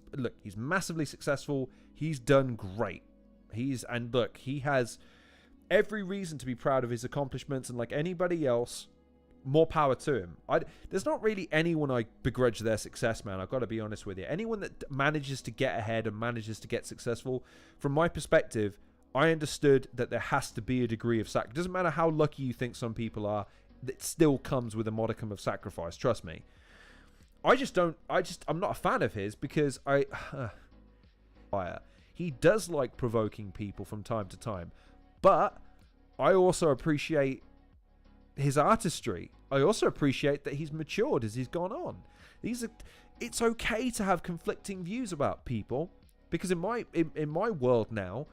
A: massively successful. He's done great. He has every reason to be proud of his accomplishments, and like anybody else, more power to him. There's not really anyone I begrudge their success, man. I've got to be honest with you. Anyone that manages to get ahead and manages to get successful, from my perspective, I understood that there has to be a degree of sacrifice. It doesn't matter how lucky you think some people are, it still comes with a modicum of sacrifice, trust me. I'm not a fan of his because he does like provoking people from time to time. But I also appreciate his artistry. I also appreciate that he's matured as he's gone on. It's okay to have conflicting views about people, because in my world now,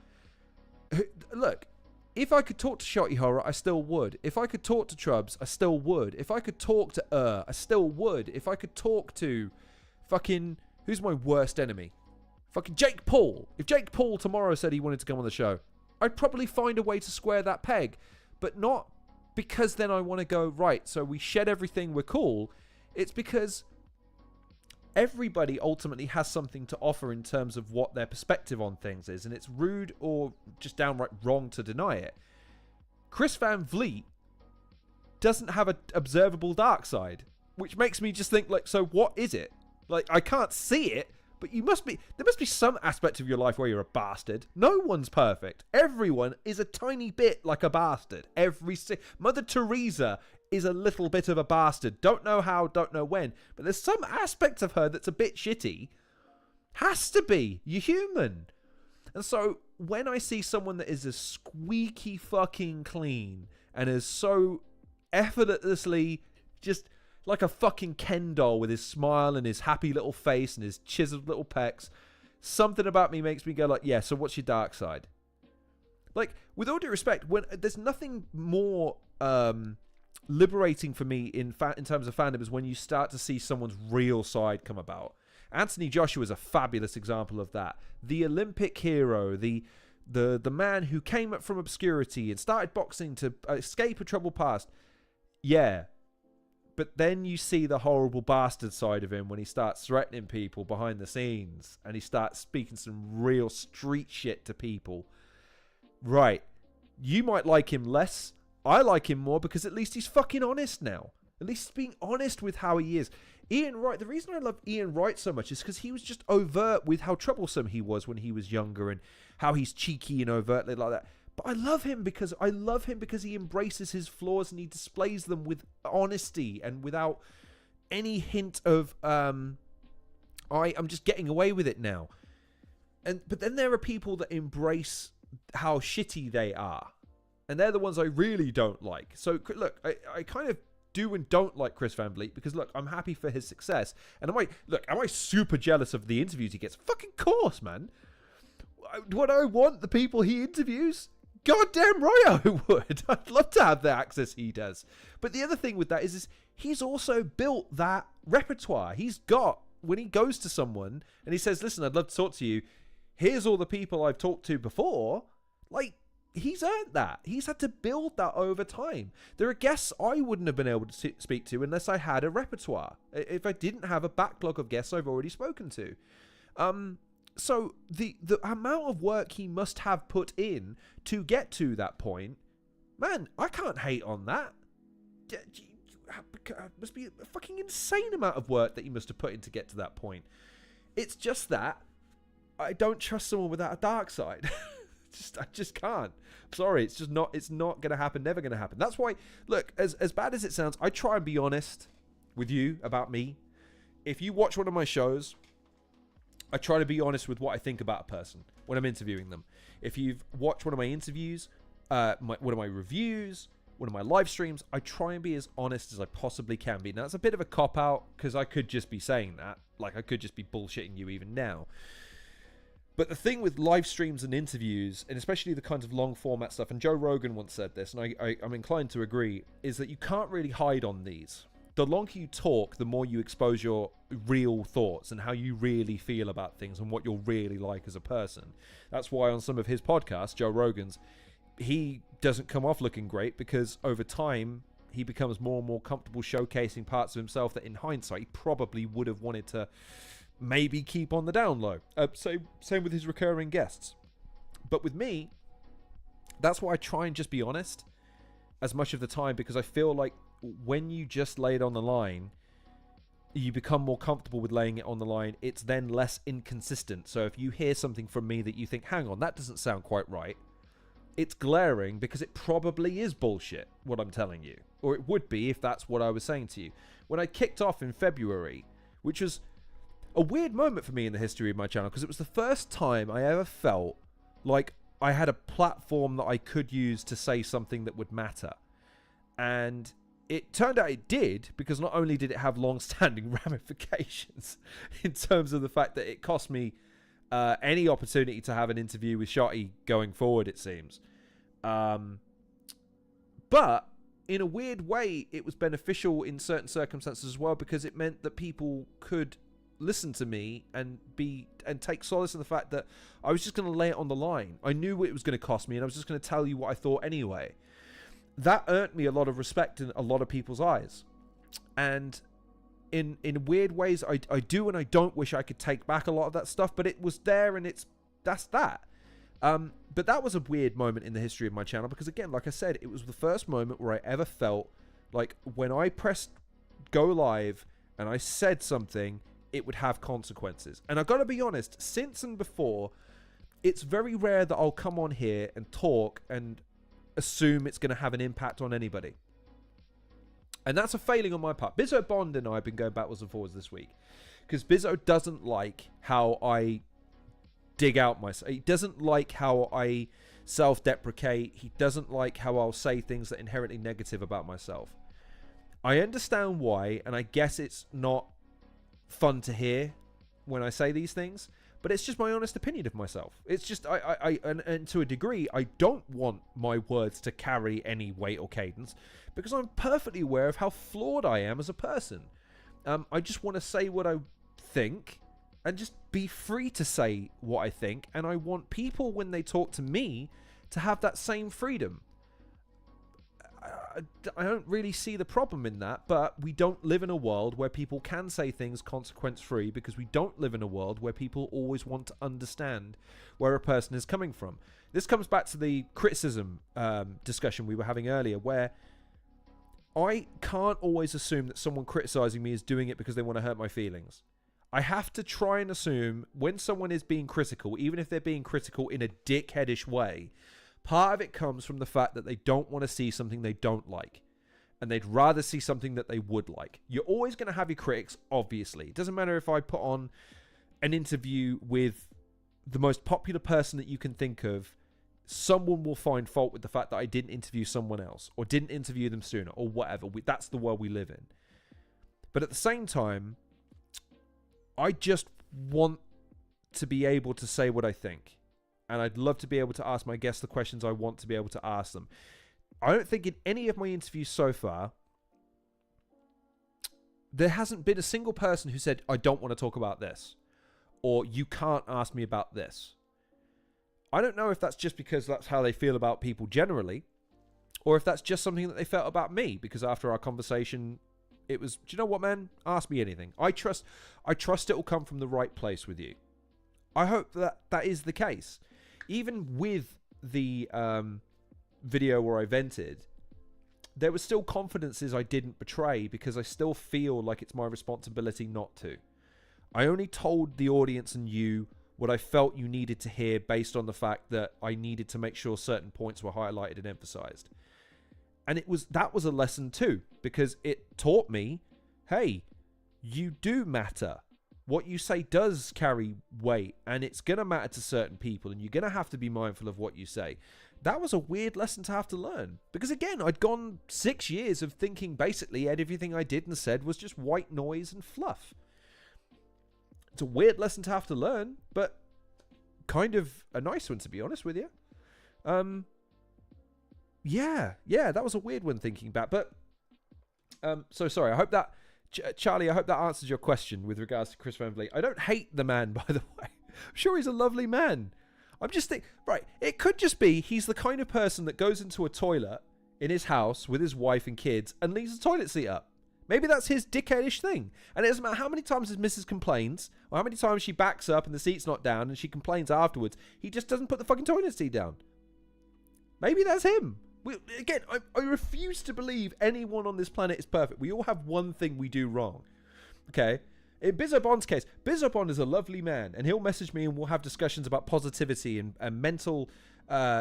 A: look, if I could talk to Shotty Horror, I still would. If I could talk to Trubs, I still would. If I could talk to I still would. If I could talk to fucking, who's my worst enemy? Fucking Jake Paul. If Jake Paul tomorrow said he wanted to come on the show, I'd probably find a way to square that peg. But not because then I want to go, right, so we shed everything, we're cool. It's because everybody ultimately has something to offer in terms of what their perspective on things is, and it's rude or just downright wrong to deny it. Chris Van Vliet doesn't have an observable dark side, which makes me just think, like, so what is it? Like, I can't see it, but there must be some aspect of your life where you're a bastard. No one's perfect. Everyone is a tiny bit like a bastard. Mother Teresa is a little bit of a bastard. Don't know how, don't know when, but there's some aspect of her that's a bit shitty. Has to be. You're human. And so when I see someone that is as squeaky fucking clean and is so effortlessly just like a fucking Ken doll with his smile and his happy little face and his chiseled little pecs, something about me makes me go like, yeah, so what's your dark side? Like, with all due respect, when there's nothing more liberating for me in terms of fandom is when you start to see someone's real side come about. Anthony Joshua is a fabulous example of that. The Olympic hero, the man who came up from obscurity and started boxing to escape a troubled past. Yeah. But then you see the horrible bastard side of him when he starts threatening people behind the scenes and he starts speaking some real street shit to people. Right. You might like him less. I like him more because at least he's fucking honest now. At least he's being honest with how he is. Ian Wright, the reason I love Ian Wright so much is because he was just overt with how troublesome he was when he was younger and how he's cheeky and overtly like that. But I love him because he embraces his flaws and he displays them with honesty and without any hint of I'm just getting away with it now. But then there are people that embrace how shitty they are. And they're the ones I really don't like. So look, I kind of do and don't like Chris Van Vliet because look, I'm happy for his success. And am I super jealous of the interviews he gets? Fucking course, man. Would I want the people he interviews? Goddamn right I would. I'd love to have the access he does. But the other thing with that is he's also built that repertoire. He's got, when he goes to someone and he says, listen, I'd love to talk to you. Here's all the people I've talked to before. Like, he's earned that. He's had to build that over time. There are guests I wouldn't have been able to speak to unless I had a repertoire. If I didn't have a backlog of guests I've already spoken to. So the amount of work he must have put in to get to that point, man, I can't hate on that. It must be a fucking insane amount of work that he must have put in to get to that point. It's just that I don't trust someone without a dark side. I just can't. I'm sorry, it's not going to happen, never going to happen. That's why, look, as bad as it sounds, I try and be honest with you about me. If you watch one of my shows, I try to be honest with what I think about a person when I'm interviewing them. If you've watched one of my interviews, one of my reviews, one of my live streams, I try and be as honest as I possibly can be. Now, it's a bit of a cop-out because I could just be saying that. Like, I could just be bullshitting you even now. But the thing with live streams and interviews, and especially the kinds of long format stuff, and Joe Rogan once said this, and I'm inclined to agree, is that you can't really hide on these. The longer you talk, the more you expose your real thoughts and how you really feel about things and what you're really like as a person. That's why on some of his podcasts, Joe Rogan's, he doesn't come off looking great because over time he becomes more and more comfortable showcasing parts of himself that in hindsight he probably would have wanted to maybe keep on the down low. Same with his recurring guests. But with me, that's why I try and just be honest as much of the time, because I feel like when you just lay it on the line, you become more comfortable with laying it on the line. It's then less inconsistent. So if you hear something from me that you think, hang on, that doesn't sound quite right, it's glaring because it probably is bullshit, what I'm telling you. Or it would be if that's what I was saying to you. When I kicked off in February, which was a weird moment for me in the history of my channel, because it was the first time I ever felt like I had a platform that I could use to say something that would matter. And it turned out it did, because not only did it have long-standing ramifications in terms of the fact that it cost me any opportunity to have an interview with Shotty going forward, it seems. But in a weird way, it was beneficial in certain circumstances as well, because it meant that people could listen to me and take solace in the fact that I was just going to lay it on the line. I knew what it was going to cost me, and I was just going to tell you what I thought anyway. That earned me a lot of respect in a lot of people's eyes. And in weird ways, I do and I don't wish I could take back a lot of that stuff, but it was there, and that's that. But that was a weird moment in the history of my channel, because again, like I said, it was the first moment where I ever felt like when I pressed go live and I said something, it would have consequences. And I've got to be honest, since and before, it's very rare that I'll come on here and talk and assume it's going to have an impact on anybody. And that's a failing on my part. Bizzo Bond and I have been going backwards and forwards this week, because Bizzo doesn't like how I dig out myself. He doesn't like how I self-deprecate. He doesn't like how I'll say things that are inherently negative about myself. I understand why, and I guess it's not fun to hear when I say these things, but it's just my honest opinion of myself. It's just, and to a degree, I don't want my words to carry any weight or cadence, because I'm perfectly aware of how flawed I am as a person. I just want to say what I think, and just be free to say what I think, and I want people, when they talk to me, to have that same freedom. I don't really see the problem in that, but we don't live in a world where people can say things consequence-free, because we don't live in a world where people always want to understand where a person is coming from. This comes back to the criticism discussion we were having earlier, where I can't always assume that someone criticizing me is doing it because they want to hurt my feelings. I have to try and assume when someone is being critical, even if they're being critical in a dickheadish way, part of it comes from the fact that they don't want to see something they don't like, and they'd rather see something that they would like. You're always going to have your critics, obviously. It doesn't matter if I put on an interview with the most popular person that you can think of, someone will find fault with the fact that I didn't interview someone else, or didn't interview them sooner, or whatever. That's the world we live in. But at the same time, I just want to be able to say what I think. And I'd love to be able to ask my guests the questions I want to be able to ask them. I don't think in any of my interviews so far, there hasn't been a single person who said, I don't want to talk about this, or you can't ask me about this. I don't know if that's just because that's how they feel about people generally, or if that's just something that they felt about me, because after our conversation, it was, do you know what, man? Ask me anything. I trust it will come from the right place with you. I hope that is the case. Even with the video where I vented, there were still confidences I didn't betray, because I still feel like it's my responsibility not to. I only told the audience and you what I felt you needed to hear, based on the fact that I needed to make sure certain points were highlighted and emphasized. And that was a lesson too, because it taught me, hey, you do matter. What you say does carry weight, and it's going to matter to certain people, and you're going to have to be mindful of what you say. That was a weird lesson to have to learn, because again, I'd gone 6 years of thinking basically everything I did and said was just white noise and fluff. It's a weird lesson to have to learn, but kind of a nice one, to be honest with you. Yeah, that was a weird one thinking back, but so sorry. I hope that, Charlie, I hope that answers your question with regards to Chris Van Vliet. I don't hate the man, by the way. I'm sure he's a lovely man. I'm just thinking, right, it could just be he's the kind of person that goes into a toilet in his house with his wife and kids and leaves the toilet seat up. Maybe that's his dickheadish thing. And it doesn't matter how many times his missus complains, or how many times she backs up and the seat's not down and she complains afterwards. He just doesn't put the fucking toilet seat down. Maybe that's him. Again, I refuse to believe anyone on this planet is perfect. We all have one thing we do wrong. Okay? In Bizzo Bond's case, Bizzo Bond is a lovely man, and he'll message me and we'll have discussions about positivity and mental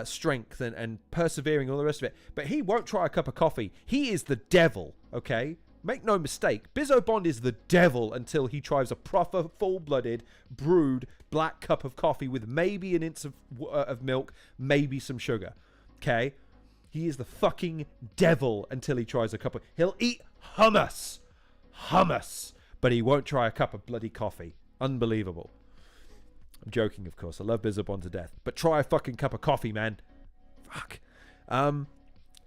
A: strength and persevering and all the rest of it. But he won't try a cup of coffee. He is the devil, okay? Make no mistake. Bizzo Bond is the devil until he tries a proper, full-blooded, brewed black cup of coffee with maybe an inch of milk, maybe some sugar. Okay? He is the fucking devil until he tries a cup of... He'll eat hummus. Hummus. But he won't try a cup of bloody coffee. Unbelievable. I'm joking, of course. I love Bizzabon to death. But try a fucking cup of coffee, man. Fuck.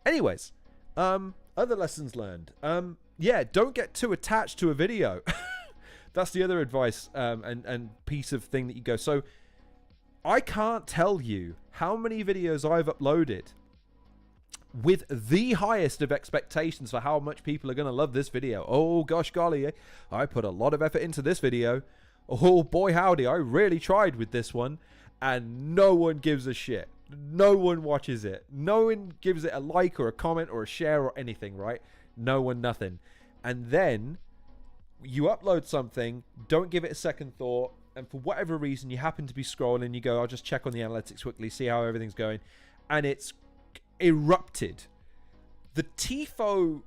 A: Anyways. Other lessons learned. Yeah, don't get too attached to a video. That's the other advice and piece of thing that you go. So, I can't tell you how many videos I've uploaded with the highest of expectations for how much people are going to love this video. Oh, gosh golly, I put a lot of effort into this video. Oh, boy howdy, I really tried with this one. And no one gives a shit. No one watches it. No one gives it a like or a comment or a share or anything, right? No one, nothing. And then you upload something, don't give it a second thought, and for whatever reason you happen to be scrolling, you go, I'll just check on the analytics quickly, see how everything's going, and it's erupted. The TIFO,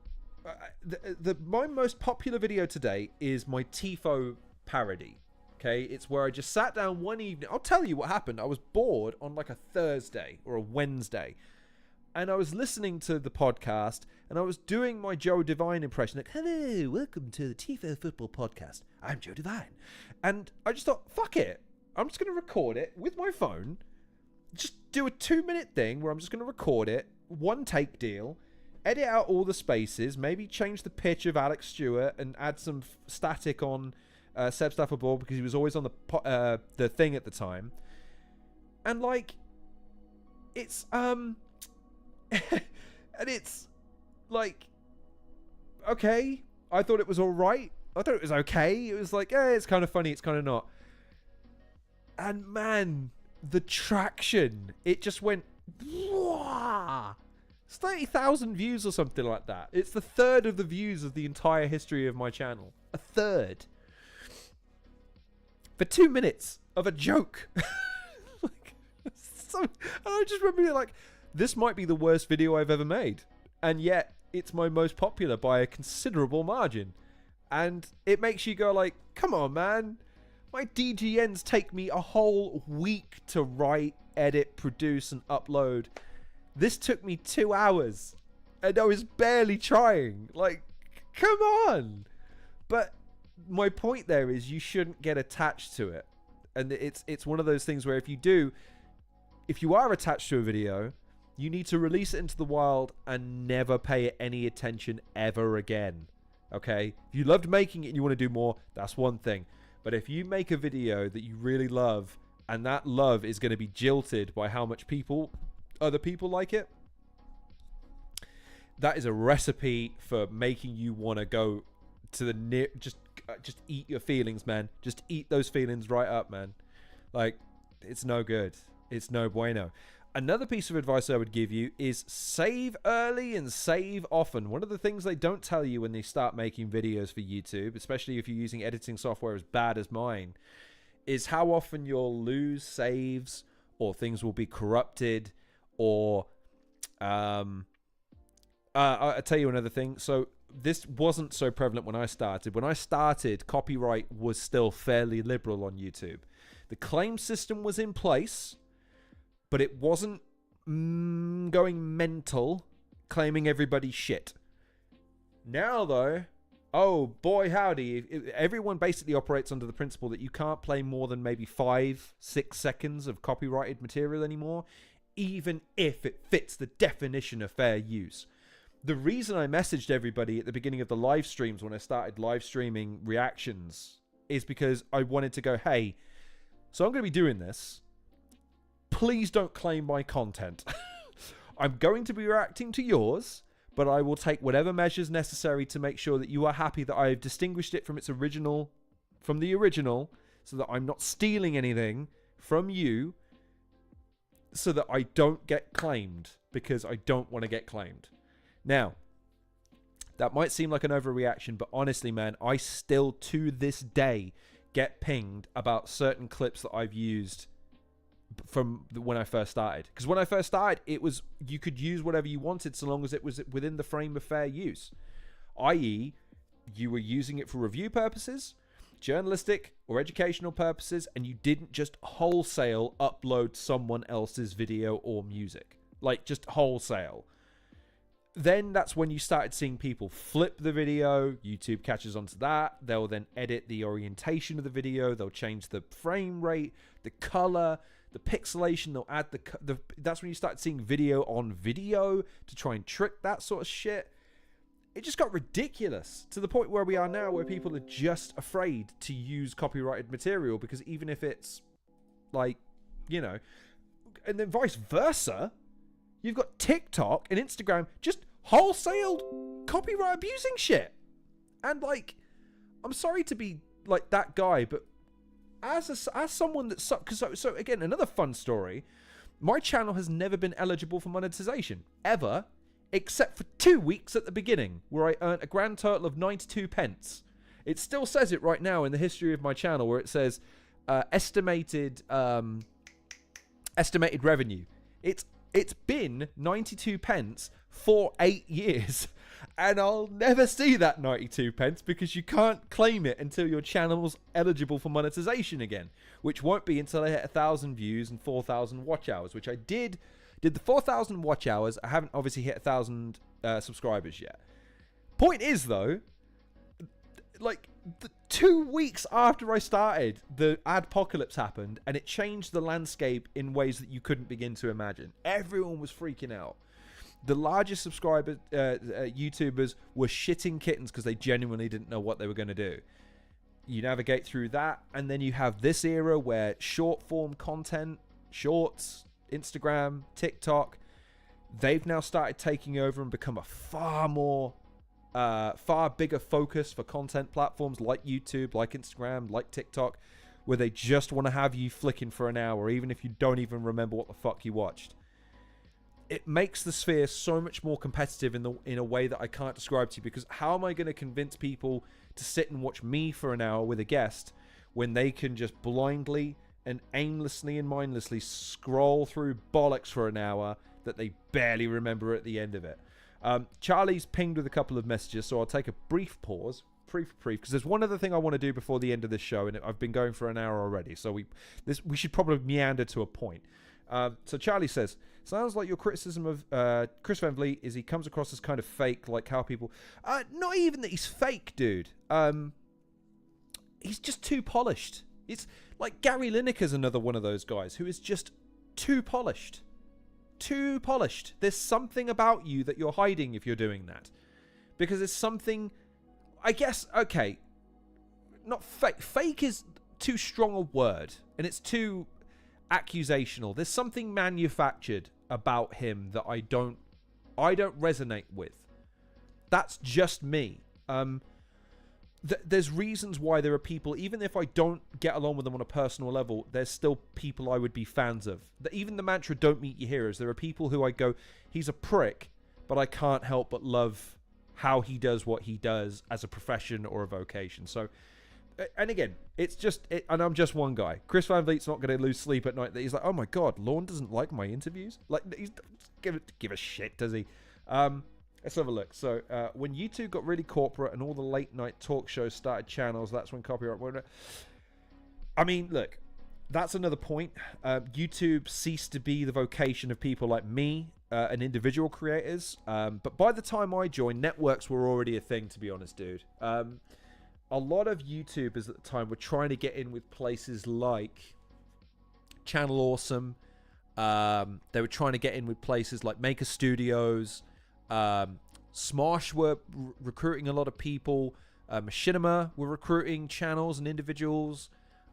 A: my most popular video today is my TIFO parody. Okay, it's where I just sat down one evening. I'll tell you what happened. I was bored on like a Thursday or a Wednesday, and I was listening to the podcast, and I was doing my Joe Devine impression. Like, hello, welcome to the TIFO Football Podcast. I'm Joe Devine. And I just thought, fuck it. I'm just going to record it with my phone. Just do a 2-minute thing where I'm just going to record it. One take deal. Edit out all the spaces. Maybe change the pitch of Alex Stewart and add some static on Seb Stafford Ball because he was always on the thing at the time. And like, it's and it's like, okay, I thought it was all right. I thought it was okay. It was like, it's kind of funny, it's kind of not. And man, the traction, it just went, wah! It's 30,000 views or something like that. It's the third of the views of the entire history of my channel. A third. For 2 minutes of a joke. Like, so, and I just remember being like, this might be the worst video I've ever made. And yet, it's my most popular by a considerable margin. And it makes you go like, come on, man. My DGNs take me a whole week to write, edit, produce, and upload. This took me 2 hours. And I was barely trying. Like, come on. But my point there is you shouldn't get attached to it. And it's one of those things where if you are attached to a video, you need to release it into the wild and never pay it any attention ever again. Okay? If you loved making it and you want to do more, that's one thing. But if you make a video that you really love and that love is going to be jilted by how much other people like it, that is a recipe for making you want to go to the near, just eat your feelings, man. Just eat those feelings right up, man. Like, it's no good. It's no bueno. Another piece of advice I would give you is save early and save often. One of the things they don't tell you when they start making videos for YouTube, especially if you're using editing software as bad as mine, is how often you'll lose saves or things will be corrupted or I'll tell you another thing. So this wasn't so prevalent when I started. When I started, copyright was still fairly liberal on YouTube. The claim system was in place, but it wasn't going mental, claiming everybody's shit. Now, though, oh boy howdy, everyone basically operates under the principle that you can't play more than maybe 5-6 seconds of copyrighted material anymore, even if it fits the definition of fair use. The reason I messaged everybody at the beginning of the live streams when I started live streaming reactions is because I wanted to go, hey, so I'm going to be doing this. Please don't claim my content. I'm going to be reacting to yours, but I will take whatever measures necessary to make sure that you are happy that I've distinguished it from the original, so that I'm not stealing anything from you, so that I don't get claimed, because I don't want to get claimed. Now, that might seem like an overreaction, but honestly, man, I still to this day get pinged about certain clips that I've used from when I first started. Because when I first started, it was, you could use whatever you wanted so long as it was within the frame of fair use. I.e., you were using it for review purposes, journalistic or educational purposes, and you didn't just wholesale upload someone else's video or music. Like, just wholesale. then that's when you started seeing people flip the video. YouTube catches onto that. They'll then edit the orientation of the video. They'll change the frame rate, the color, the pixelation. They'll add that's when you start seeing video on video to try and trick that sort of shit. It just got ridiculous to the point where we are now, where people are just afraid to use copyrighted material, because even if it's like, you know, and then vice versa, you've got TikTok and Instagram just wholesale copyright abusing shit. And like, I'm sorry to be like that guy, but as someone that's so again, another fun story, my channel has never been eligible for monetization ever, except for 2 weeks at the beginning, where I earned a grand total of 92 pence. It still says it right now in the history of my channel, where it says estimated revenue. It's been 92 pence for 8 years, and I'll never see that 92 pence because you can't claim it until your channel's eligible for monetization again, which won't be until I hit 1,000 views and 4,000 watch hours, which I did the 4,000 watch hours. I haven't obviously hit 1,000 subscribers yet. Point is, though, like, 2 weeks after I started, the adpocalypse happened, and it changed the landscape in ways that you couldn't begin to imagine. Everyone was freaking out. The largest subscriber YouTubers were shitting kittens because they genuinely didn't know what they were going to do. You navigate through that, and then you have this era where short form content, shorts, Instagram, TikTok, they've now started taking over and become a far bigger focus for content platforms like YouTube, like Instagram, like TikTok, where they just want to have you flicking for an hour, even if you don't even remember what the fuck you watched. It makes the sphere so much more competitive in a way that I can't describe to you, because how am I going to convince people to sit and watch me for an hour with a guest when they can just blindly and aimlessly and mindlessly scroll through bollocks for an hour that they barely remember at the end of it? Charlie's pinged with a couple of messages, so I'll take a brief pause, because there's one other thing I want to do before the end of this show, and I've been going for an hour already, so we should probably meander to a point. So Charlie says, sounds like your criticism of Chris Van Vliet is he comes across as kind of fake, like how people... not even that he's fake, dude. He's just too polished. It's like Gary Lineker's another one of those guys who is just too polished. Too polished. There's something about you that you're hiding if you're doing that. Because there's something... I guess, okay, not fake. Fake is too strong a word, and it's too accusational. There's something manufactured about him that I don't resonate with. That's just me. There's reasons why there are people, even if I don't get along with them on a personal level, there's still people I would be fans of. Even the mantra, don't meet your heroes. There are people who I go, he's a prick, but I can't help but love how he does what he does as a profession or a vocation. So, and again, it's just, and I'm just one guy. Chris Van Vliet's not going to lose sleep at night that he's like, oh my God, Lorne doesn't like my interviews. Like, he's give a shit, does he? Let's have a look. So, when YouTube got really corporate and all the late night talk shows started channels, that's when copyright went. I mean, look, that's another point. YouTube ceased to be the vocation of people like me and individual creators. But by the time I joined, networks were already a thing, to be honest, dude. A lot of YouTubers at the time were trying to get in with places like Channel Awesome. They were trying to get in with places like Maker Studios. Smosh were recruiting a lot of people. Machinima were recruiting channels and individuals.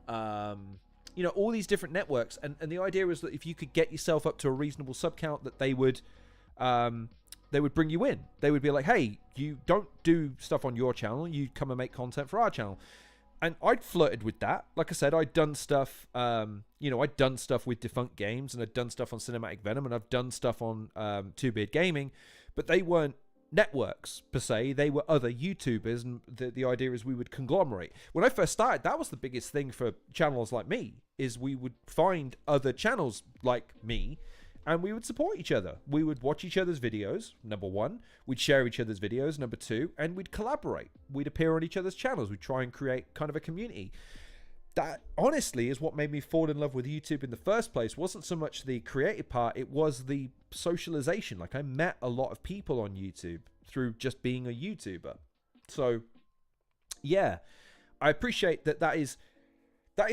A: You know, all these different networks. And the idea was that if you could get yourself up to a reasonable sub count, that they would bring you in. They would be like, hey, you don't do stuff on your channel. You come and make content for our channel. And I'd flirted with that. Like I said, I'd done stuff, I'd done stuff with Defunct Games, and I'd done stuff on Cinematic Venom, and I've done stuff on Two Beard Gaming, but they weren't networks per se. They were other YouTubers, and the idea is we would conglomerate. When I first started, that was the biggest thing for channels like me, is we would find other channels like me, and we would support each other. We would watch each other's videos, number one. We'd share each other's videos, number two. And we'd collaborate. We'd appear on each other's channels. We'd try and create kind of a community. That, honestly, is what made me fall in love with YouTube in the first place. It wasn't so much the creative part. It was the socialization. Like, I met a lot of people on YouTube through just being a YouTuber. So, yeah, I appreciate that is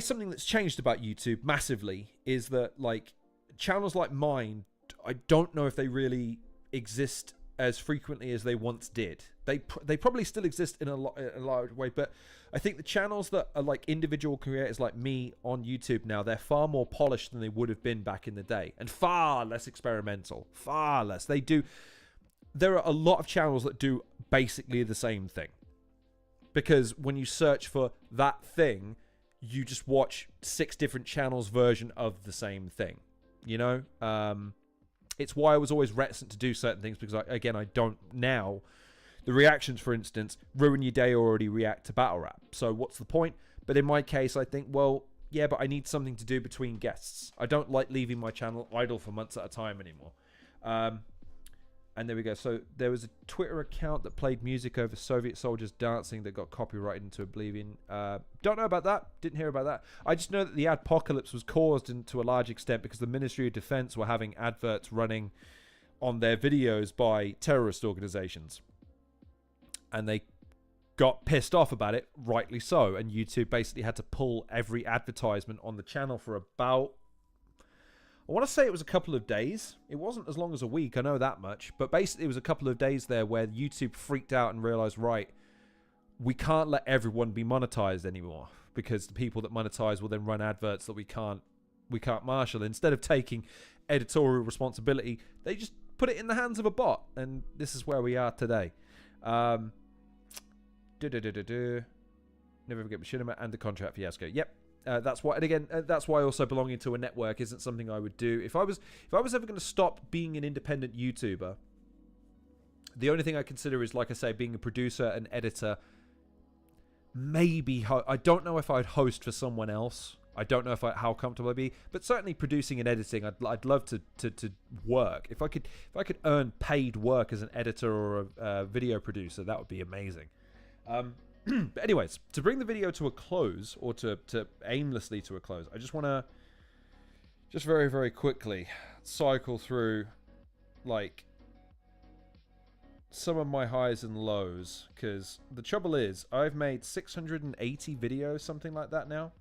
A: something that's changed about YouTube massively, is that, like, channels like mine, I don't know if they really exist as frequently as they once did. They probably still exist in a large way, but I think the channels that are like individual creators like me on YouTube now, they're far more polished than they would have been back in the day, and far less experimental, far less. There are a lot of channels that do basically the same thing, because when you search for that thing, you just watch 6 different channels' version of the same thing, you know? It's why I was always reticent to do certain things, because, I don't now. The reactions, for instance, ruin your day or already react to battle rap. So what's the point? But in my case, I think, well, yeah, but I need something to do between guests. I don't like leaving my channel idle for months at a time anymore. And there we go. So there was a Twitter account that played music over Soviet soldiers dancing that got copyrighted into oblivion. Don't know about that. Didn't hear about that. I just know that the adpocalypse was caused to a large extent because the Ministry of Defense were having adverts running on their videos by terrorist organizations. And they got pissed off about it, rightly so. And YouTube basically had to pull every advertisement on the channel for about, I want to say it was a couple of days. It wasn't as long as a week, I know that much. But basically it was a couple of days there where YouTube freaked out and realized, right, we can't let everyone be monetized anymore, because the people that monetize will then run adverts that we can't marshal. Instead of taking editorial responsibility, they just put it in the hands of a bot. And this is where we are today. Never forget machinima and the contract fiasco. Yep. That's why, and again, that's why also belonging to a network isn't something I would do. If I was ever going to stop being an independent YouTuber, the only thing I consider is, like I say, being a producer and editor. Maybe I don't know if I'd host for someone else. I don't know how comfortable I'd be, but certainly producing and editing, I'd love to work. If I could earn paid work as an editor or a video producer, that would be amazing. But anyways, to bring the video to a close, or to aimlessly to a close, I just want to very, very quickly cycle through, like, some of my highs and lows, because the trouble is, I've made 680 videos, something like that now.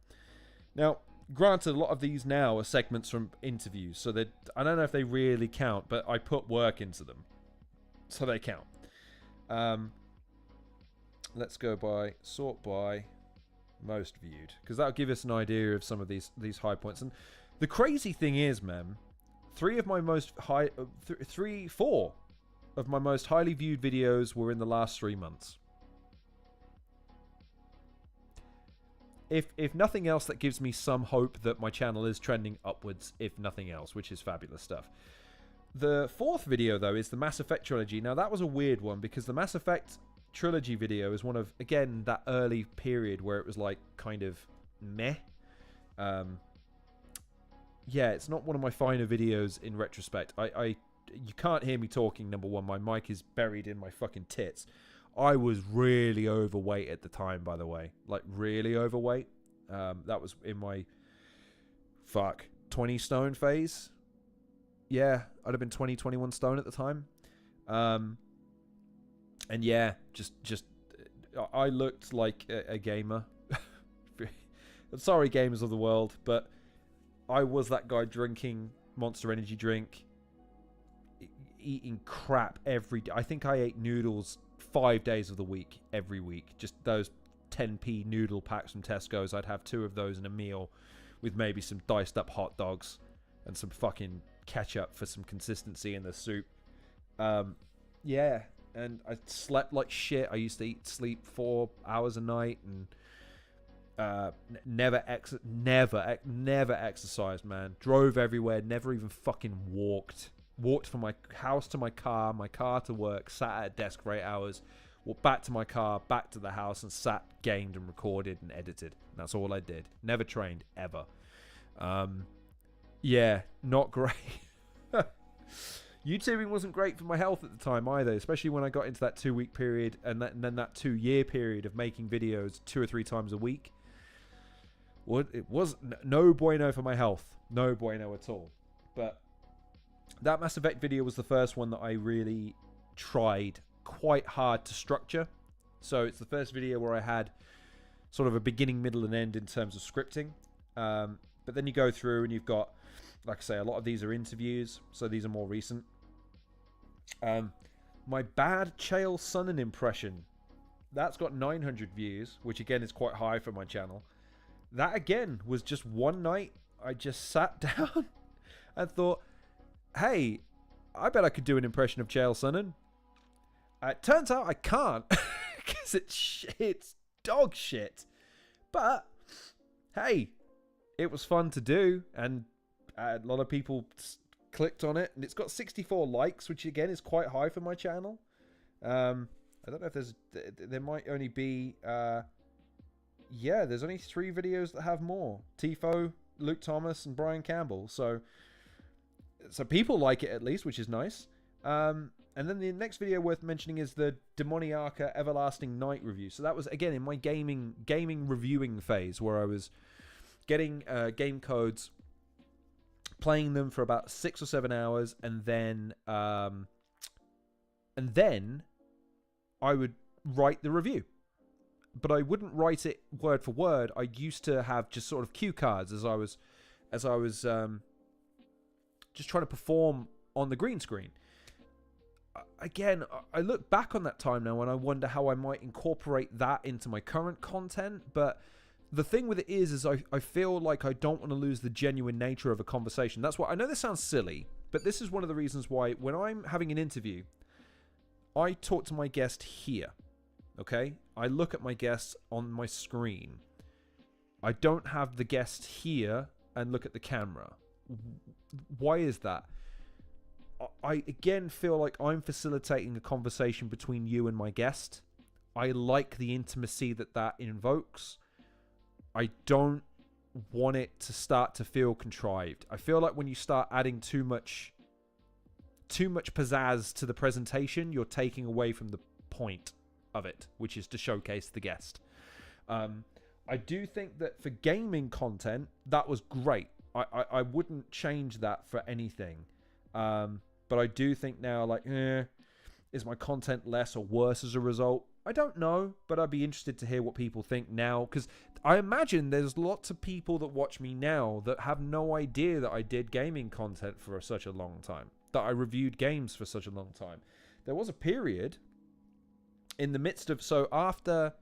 A: Now, granted, a lot of these now are segments from interviews, so that I don't know if they really count, but I put work into them, so they count. Let's go by sort by most viewed, because that'll give us an idea of some of these high points. And the crazy thing is, man, 4 of my most highly viewed videos were in the last 3 months. If nothing else, that gives me some hope that my channel is trending upwards, if nothing else, which is fabulous stuff. The 4th video, though, is the Mass Effect trilogy. Now, that was a weird one, because the Mass Effect trilogy video is one of, again, that early period where it was, like, kind of meh. Yeah, it's not one of my finer videos in retrospect. You can't hear me talking, number one. My mic is buried in my fucking tits. I was really overweight at the time, by the way. Like, really overweight. That was in my 20 stone phase. Yeah, I'd have been 21 stone at the time. And yeah, just I looked like a gamer. I'm sorry, gamers of the world, but I was that guy drinking Monster Energy drink, eating crap every day. I think I ate noodles 5 days of the week, every week. Just those 10p noodle packs from Tesco's. I'd have 2 of those in a meal, with maybe some diced up hot dogs and some fucking ketchup for some consistency in the soup. Yeah, and I slept like shit. I used to sleep 4 hours a night, and never exercised, man. Drove everywhere, never even fucking walked from my house to my car to work, sat at a desk for 8 hours, walked back to my car, back to the house, and sat, gamed, and recorded and edited. And that's all I did. Never trained, ever. Yeah, not great. YouTubing wasn't great for my health at the time either, especially when I got into that 2-week period, and then that 2-year period of making videos 2 or 3 times a week. Well, it was no bueno for my health. No bueno at all. But That Mass Effect video was the first one that I really tried quite hard to structure. So it's the first video where I had sort of a beginning, middle, and end in terms of scripting. But then you go through and you've got, like I say, a lot of these are interviews, so these are more recent. My bad Chael Sonnen impression, that's got 900 views, which again is quite high for my channel. That again was just one night I just sat down and thought, hey, I bet I could do an impression of Chael Sonnen. It turns out I can't, because it's dog shit. But hey, it was fun to do, and a lot of people clicked on it, and it's got 64 likes, which again is quite high for my channel. I don't know if there might only be yeah, there's only 3 videos that have more: Tifo, Luke Thomas, and Brian Campbell. So people like it at least, which is nice. And then the next video worth mentioning is the Demoniaca Everlasting Night review. So that was again in my gaming reviewing phase, where I was getting game codes, playing them for about 6 or 7 hours, and then I would write the review. But I wouldn't write it word for word. I used to have just sort of cue cards as I was just trying to perform on the green screen. Again, I look back on that time now and I wonder how I might incorporate that into my current content. But the thing with it is I feel like I don't want to lose the genuine nature of a conversation. That's why, I know this sounds silly, but this is one of the reasons why when I'm having an interview, I talk to my guest here. Okay? I look at my guests on my screen. I don't have the guest here and look at the camera. Why is that? I again feel like I'm facilitating a conversation between you and my guest. I like the intimacy that invokes. I don't want it to start to feel contrived. I feel like when you start adding too much pizzazz to the presentation, you're taking away from the point of it, which is to showcase the guest. I do think that for gaming content, that was great. I wouldn't change that for anything. But I do think now, like, is my content less or worse as a result? I don't know, but I'd be interested to hear what people think now, because I imagine there's lots of people that watch me now that have no idea that I did gaming content for such a long time, that I reviewed games for such a long time. There was a period in the midst of, so after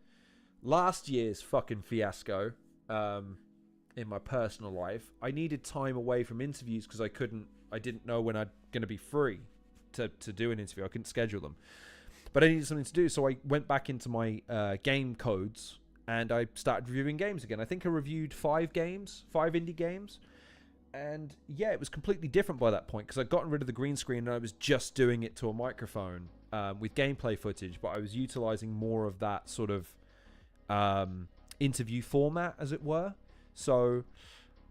A: last year's fucking fiasco in my personal life, I needed time away from interviews because I didn't know when I'd going to be free to do an interview. I couldn't schedule them. But I needed something to do, so I went back into my game codes and I started reviewing games again. I think I reviewed 5 indie games. And yeah, it was completely different by that point because I'd gotten rid of the green screen and I was just doing it to a microphone with gameplay footage, but I was utilizing more of that sort of interview format, as it were. So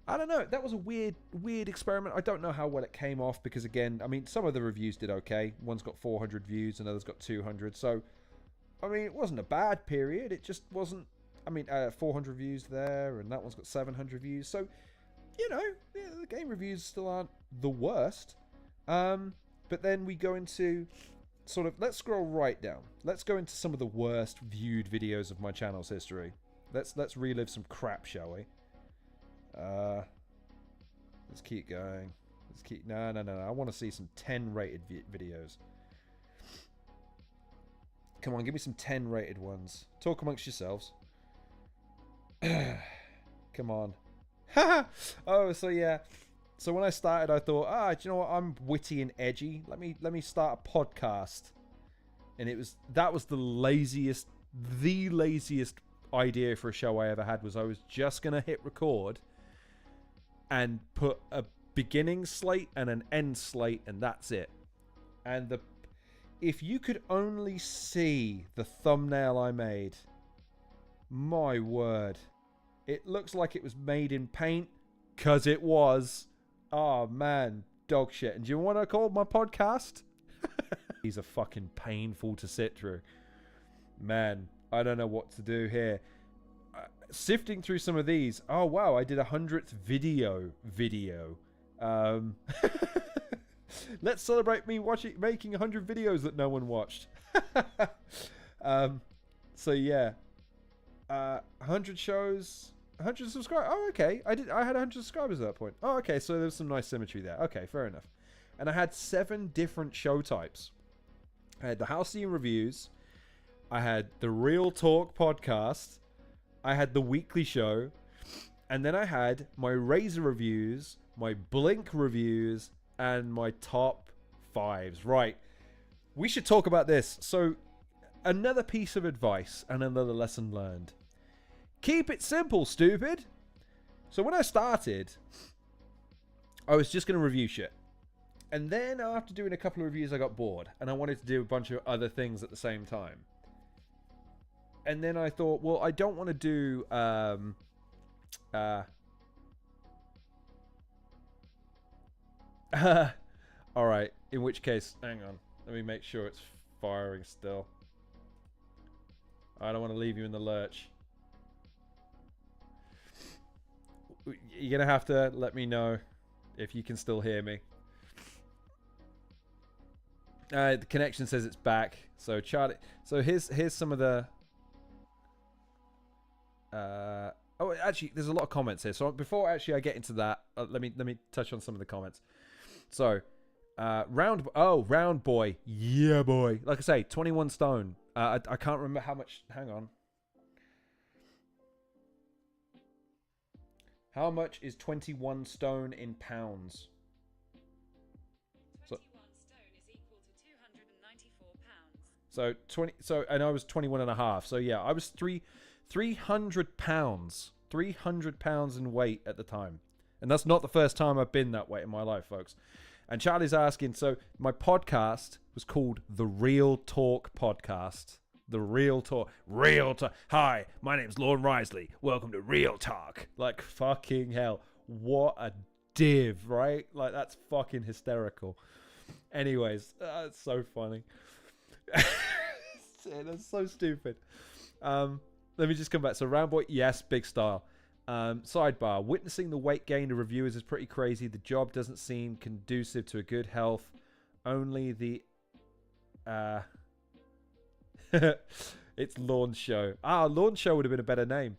A: I don't know. That was a weird experiment. I don't know how well it came off because, again, I mean, some of the reviews did okay. One's got 400 views, another's got 200. So, I mean, it wasn't a bad period. It just wasn't. I mean, 400 views there, and that one's got 700 views. So, you know, the game reviews still aren't the worst. But then we go into sort of, let's scroll right down. Let's go into some of the worst viewed videos of my channel's history. Let's relive some crap, shall we? Let's keep going. No. I want to see some 10 rated videos. Come on, give me some 10 rated ones. Talk amongst yourselves. Come on. Oh, so yeah. So when I started, I thought, do you know what? I'm witty and edgy. Let me start a podcast. And that was the laziest idea for a show I ever had. Was I was just gonna hit record and put a beginning slate and an end slate, and that's it. And if you could only see the thumbnail I made, my word, it looks like it was made in paint, 'cause it was. Oh man, dog shit. And do you want to call my podcast? These are fucking painful to sit through. Man, I don't know what to do here. Sifting through some of these. Oh wow, I did 100th video. Let's celebrate me making 100 videos that no one watched. So yeah, 100 shows, 100 subscribers. Oh, okay. I had 100 subscribers at that point. Oh, okay. So there's some nice symmetry there. Okay, fair enough. And I had 7 different show types. I had the Halcyon reviews. I had the Real Talk podcast. I had the weekly show. And then I had my Razer reviews, my Blink reviews, and my top 5s. Right. We should talk about this. So, another piece of advice and another lesson learned. Keep it simple, stupid. So when I started, I was just going to review shit. And then after doing a couple of reviews, I got bored. And I wanted to do a bunch of other things at the same time. And then I thought, well, I don't want to do... Alright, in which case, hang on. Let me make sure it's firing still. I don't want to leave you in the lurch. You're going to have to let me know if you can still hear me. The connection says it's back. So Charlie, so here's some of the oh, actually there's a lot of comments here. So before actually I get into that, let me touch on some of the comments. So round boy. Yeah, boy. Like I say, 21 stone. I can't remember how much. Hang on. How much is 21 stone in pounds?
B: 21 stone is equal to 294 pounds.
A: So 20. So and I was 21 and a half. So yeah, I was 300 pounds. 300 pounds in weight at the time, and that's not the first time I've been that weight in my life, folks. And Charlie's asking, so my podcast was called The Real Talk Podcast. The Real Talk. Real Talk. Hi, my name's Lorne Risley. Welcome to Real Talk. Like, fucking hell. What a div, right? Like, that's fucking hysterical. Anyways, it's so funny. That's so stupid. Let me just come back. So, Round Boy, yes, big style. Sidebar, witnessing the weight gain of reviewers is pretty crazy. The job doesn't seem conducive to a good health. Only the it's Lawn Show. Lawn Show would have been a better name.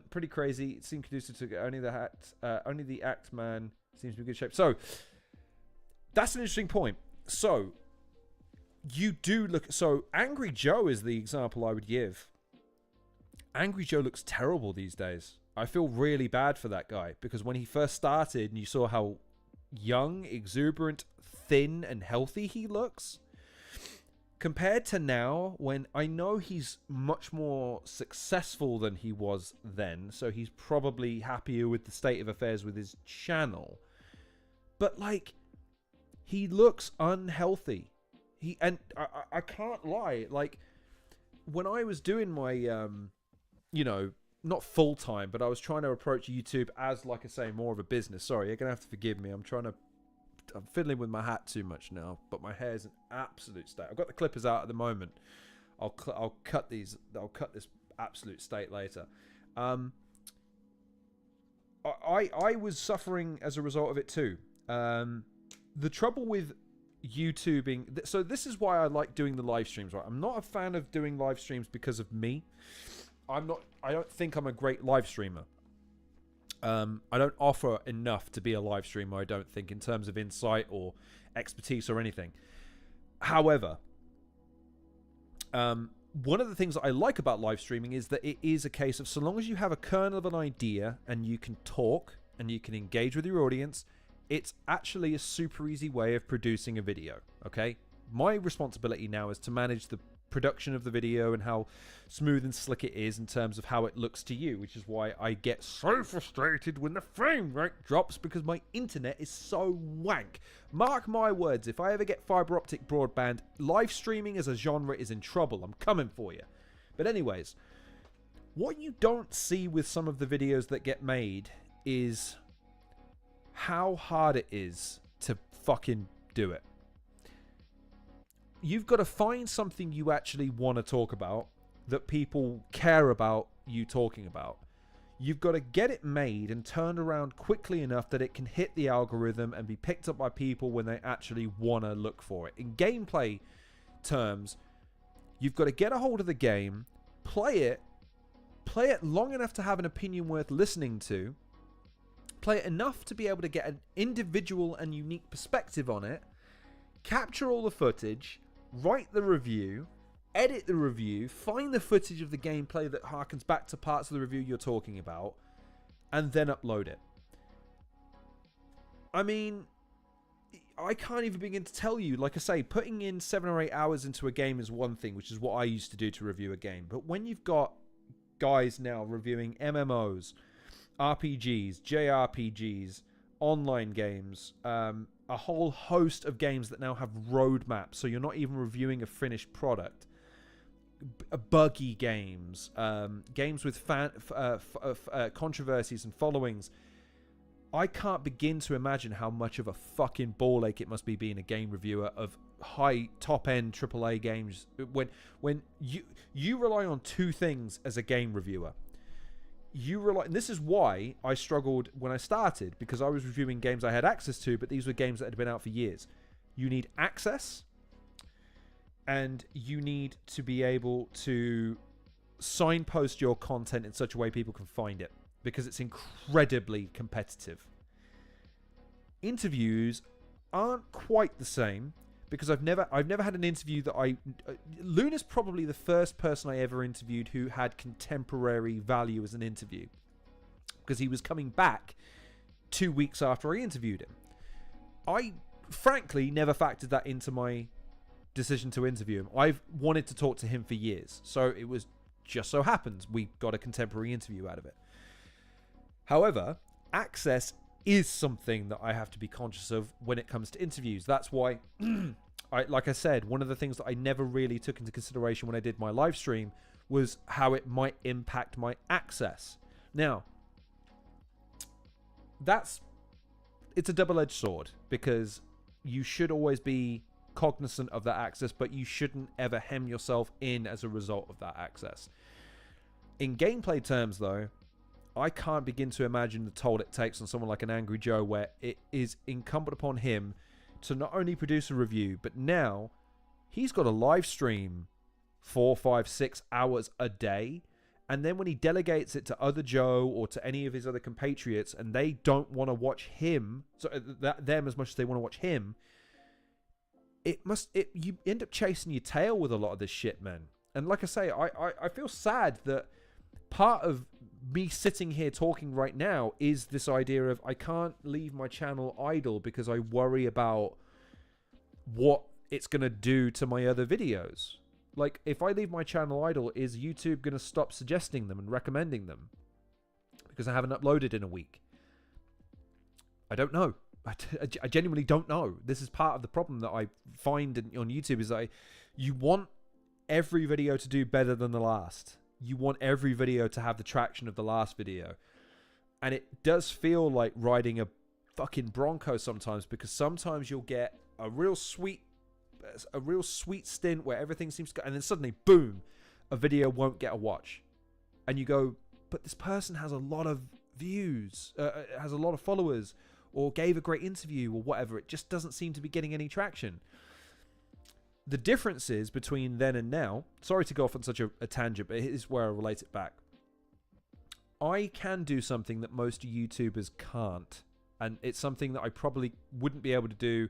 A: Pretty crazy. It seemed conducive to only the act man seems to be in good shape. So that's an interesting point. So you do look, so Angry Joe is the example I would give. Angry Joe looks terrible these days. I feel really bad for that guy because when he first started and you saw how young, exuberant, thin, and healthy he looks, compared to now when I know he's much more successful than he was then, so he's probably happier with the state of affairs with his channel. But, like, he looks unhealthy. I can't lie. Like, when I was doing my, you know, not full time, but I was trying to approach YouTube as, like I say, more of a business. Sorry, you're gonna have to forgive me. I'm fiddling with my hat too much now, but my hair's an absolute state. I've got the clippers out at the moment. I'll cut these. I'll cut this absolute state later. I was suffering as a result of it too. The trouble with YouTubing. So this is why I like doing the live streams. Right, I'm not a fan of doing live streams because of me. I don't think I'm a great live streamer. I don't offer enough to be a live streamer, I don't think, in terms of insight or expertise or anything. However, one of the things that I like about live streaming is that it is a case of so long as you have a kernel of an idea and you can talk and you can engage with your audience, it's actually a super easy way of producing a video, okay? My responsibility now is to manage the production of the video and how smooth and slick it is in terms of how it looks to you, which is why I get so frustrated when the frame rate drops because my internet is so wank. Mark my words, if I ever get fiber optic broadband, live streaming as a genre is in trouble. I'm coming for you. But anyways, what you don't see with some of the videos that get made is how hard it is to fucking do it. You've got to find something you actually want to talk about, that people care about you talking about. You've got to get it made and turned around quickly enough that it can hit the algorithm and be picked up by people when they actually want to look for it. In gameplay terms, you've got to get a hold of the game, play it long enough to have an opinion worth listening to, play it enough to be able to get an individual and unique perspective on it, capture all the footage, write the review, edit the review, find the footage of the gameplay that harkens back to parts of the review you're talking about, and then upload it. I mean, I can't even begin to tell you. Like I say, putting in 7 or 8 hours into a game is one thing, which is what I used to do to review a game. But when you've got guys now reviewing MMOs, RPGs, JRPGs, online games, a whole host of games that now have roadmaps, so you're not even reviewing a finished product. Buggy games, games with controversies and followings. I can't begin to imagine how much of a fucking ball ache it must be being a game reviewer of high top end AAA games when you rely on two things as a game reviewer. And this is why I struggled when I started, because I was reviewing games I had access to, but these were games that had been out for years. You need access, and you need to be able to signpost your content in such a way people can find it, because it's incredibly competitive. Interviews aren't quite the same, because I've never had an interview that Luna's probably the first person I ever interviewed who had contemporary value as an interview, because he was coming back 2 weeks after I interviewed him. I frankly never factored that into my decision to interview him. I've wanted to talk to him for years, so it was just so happens we got a contemporary interview out of it. However, access is something that I have to be conscious of when it comes to interviews. That's why, like I said, one of the things that I never really took into consideration when I did my live stream was how it might impact my access. Now, it's a double-edged sword, because you should always be cognizant of that access, but you shouldn't ever hem yourself in as a result of that access. In gameplay terms, though, I can't begin to imagine the toll it takes on someone like an Angry Joe, where it is incumbent upon him to not only produce a review, but now he's got a live stream 4, 5, 6 hours a day. And then when he delegates it to other Joe or to any of his other compatriots, and they don't want to watch him, them as much as they want to watch him, you end up chasing your tail with a lot of this shit, man. And like I say, I feel sad that part of me sitting here talking right now is this idea of I can't leave my channel idle because I worry about what it's going to do to my other videos. Like, if I leave my channel idle, is YouTube going to stop suggesting them and recommending them because I haven't uploaded in a week? I don't know. I genuinely don't know. This is part of the problem that I find on YouTube, is that you want every video to do better than the last. You want every video to have the traction of the last video. And it does feel like riding a fucking Bronco sometimes, because sometimes you'll get a real sweet stint where everything seems to go, and then suddenly, boom, a video won't get a watch. And you go, but this person has a lot of views, has a lot of followers, or gave a great interview, or whatever. It just doesn't seem to be getting any traction. The differences between then and now, sorry to go off on such a tangent, but it is where I relate it back. I can do something that most YouTubers can't, and it's something that I probably wouldn't be able to do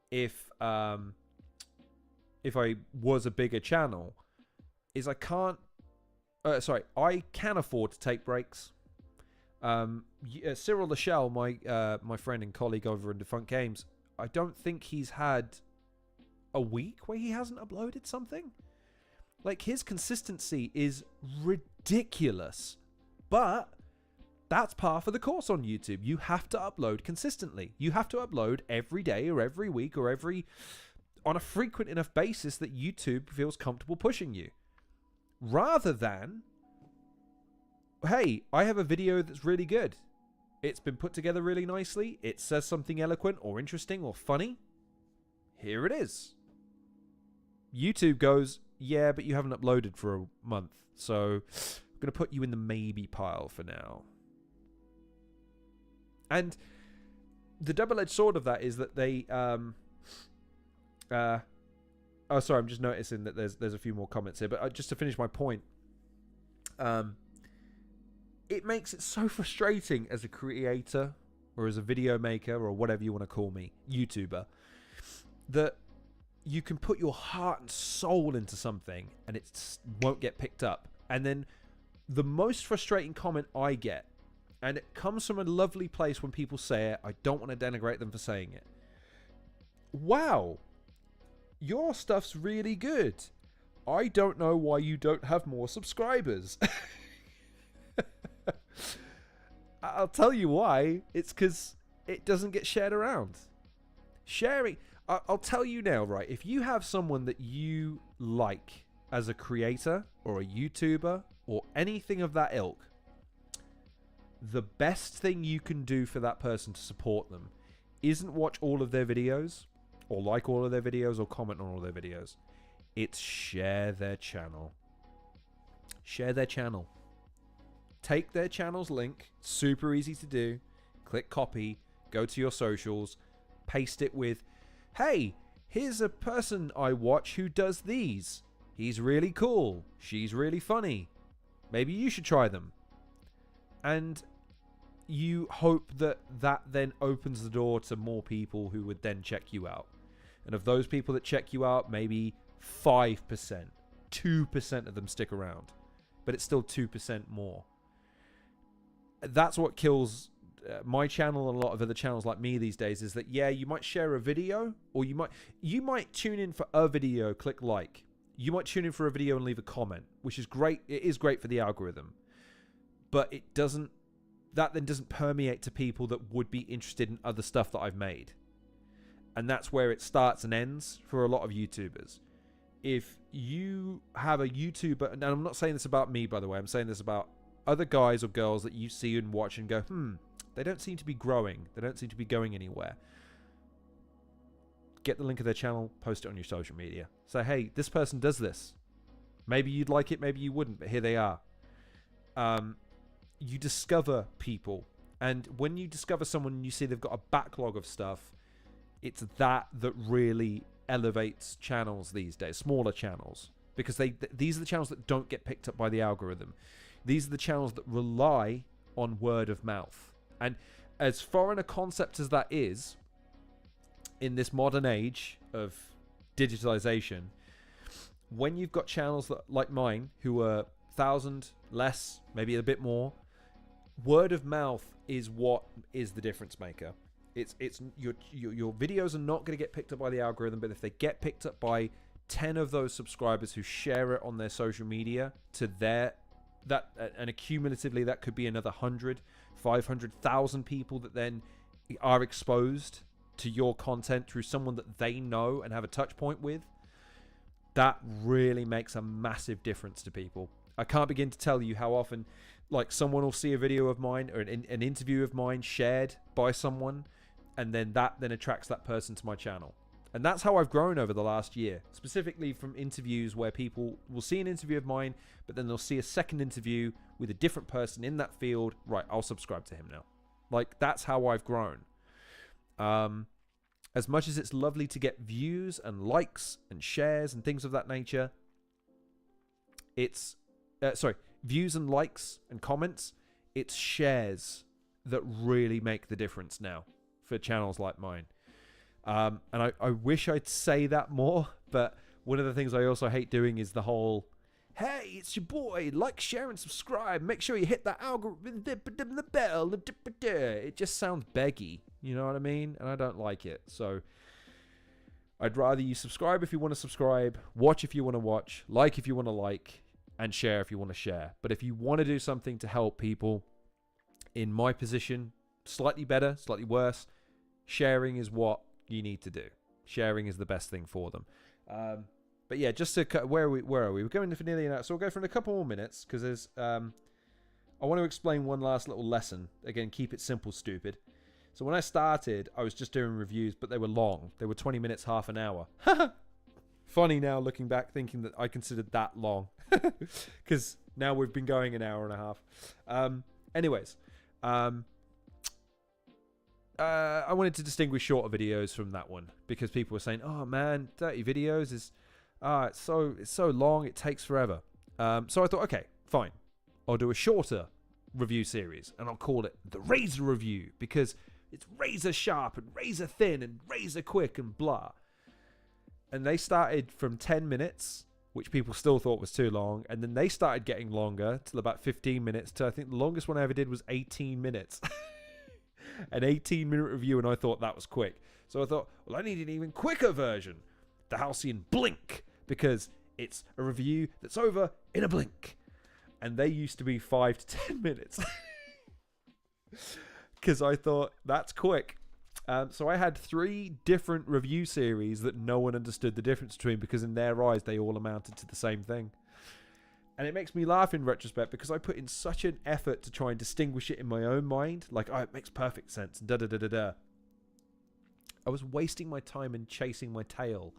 A: if I was a bigger channel, is I can afford to take breaks. Cyril Lachelle, my friend and colleague over in Defunct Games, I don't think he's had a week where he hasn't uploaded something. Like, his consistency is ridiculous, but that's par for the course on YouTube. You have to upload consistently. You have to upload every day or every week or on a frequent enough basis that YouTube feels comfortable pushing you, rather than, hey, I have a video that's really good. It's been put together really nicely. It says something eloquent or interesting or funny. Here it is. YouTube goes, yeah, but you haven't uploaded for a month, so going to put you in the maybe pile for now. And the double-edged sword of that is that they... oh, sorry, I'm just noticing that there's a few more comments here. But just to finish my point, it makes it so frustrating as a creator or as a video maker or whatever you want to call me, YouTuber, that you can put your heart and soul into something and it won't get picked up. And then the most frustrating comment I get, and it comes from a lovely place when people say it, I don't want to denigrate them for saying it. Wow, your stuff's really good. I don't know why you don't have more subscribers. I'll tell you why. It's because it doesn't get shared around. Sharing... I'll tell you now, right? If you have someone that you like as a creator or a YouTuber or anything of that ilk, the best thing you can do for that person to support them isn't watch all of their videos or like all of their videos or comment on all their videos. It's share their channel. Share their channel. Take their channel's link. Super easy to do. Click copy. Go to your socials. Paste it with, hey, here's a person I watch who does these. He's really cool. She's really funny. Maybe you should try them. And you hope that that then opens the door to more people who would then check you out. And of those people that check you out, maybe 5%, 2% of them stick around. But it's still 2% more. That's what kills my channel and a lot of other channels like me these days, is that, yeah, you might share a video, or you might tune in for a video, click like. You might tune in for a video and leave a comment, which is great. It is great for the algorithm. But that then doesn't permeate to people that would be interested in other stuff that I've made. And that's where it starts and ends for a lot of YouTubers. If you have a YouTuber, and I'm not saying this about me, by the way, I'm saying this about other guys or girls that you see and watch and go, they don't seem to be growing. They don't seem to be going anywhere. Get the link of their channel, post it on your social media. Say, hey, this person does this. Maybe you'd like it, maybe you wouldn't, but here they are. You discover people. And when you discover someone and you see they've got a backlog of stuff, it's that really elevates channels these days, smaller channels. Because these are the channels that don't get picked up by the algorithm. These are the channels that rely on word of mouth. And as foreign a concept as that is, in this modern age of digitalization, when you've got channels that, like mine, who are 1,000 less, maybe a bit more, word of mouth is what is the difference maker. It's your videos are not going to get picked up by the algorithm, but if they get picked up by 10 of those subscribers who share it on their social media to and cumulatively that could be another 100, 500,000 people that then are exposed to your content through someone that they know and have a touch point with. That really makes a massive difference to people. I can't begin to tell you how often, like, someone will see a video of mine or an interview of mine shared by someone, and then that attracts that person to my channel. And that's how I've grown over the last year, specifically from interviews where people will see an interview of mine, but then they'll see a second interview with a different person in that field. Right, I'll subscribe to him now. Like, that's how I've grown. As much as it's lovely to get views and likes and shares and things of that nature, it's views and likes and comments, it's shares that really make the difference now for channels like mine. And I wish I'd say that more, but one of the things I also hate doing is the whole, hey, it's your boy, like, share, and subscribe. Make sure you hit that algorithm, the bell. It just sounds beggy, you know what I mean? And I don't like it. So I'd rather you subscribe if you want to subscribe, watch if you want to watch, like if you want to like, and share if you want to share. But if you want to do something to help people in my position, slightly better, slightly worse, sharing is what you need to do. Sharing is the best thing for them. But yeah, just to where are we? We're going for nearly an hour, so we'll go for a couple more minutes because there's. I want to explain one last little lesson. Again, keep it simple, stupid. So when I started, I was just doing reviews, but they were long. They were 20 minutes, half an hour. funny now looking back, thinking that I considered that long, because now we've been going an hour and a half. Anyways, I wanted to distinguish shorter videos from that one because people were saying, "Oh man, 30 videos is it's so long, it takes forever." So I thought, okay, fine, I'll do a shorter review series, and I'll call it the Razor Review because it's razor sharp and razor thin and razor quick and blah. And they started from 10 minutes, which people still thought was too long, and then they started getting longer till about 15 minutes. To I think the longest one I ever did was 18 minutes. An 18-minute review, and I thought that was quick. So I thought, well, I need an even quicker version, the Halcyon Blink, because it's a review that's over in a blink. And they used to be 5 to 10 minutes. Because I thought, that's quick. So I had 3 different review series that no one understood the difference between, because in their eyes, they all amounted to the same thing. And it makes me laugh in retrospect because I put in such an effort to try and distinguish it in my own mind. Like, oh, it makes perfect sense. Da-da-da-da-da. I was wasting my time and chasing my tail.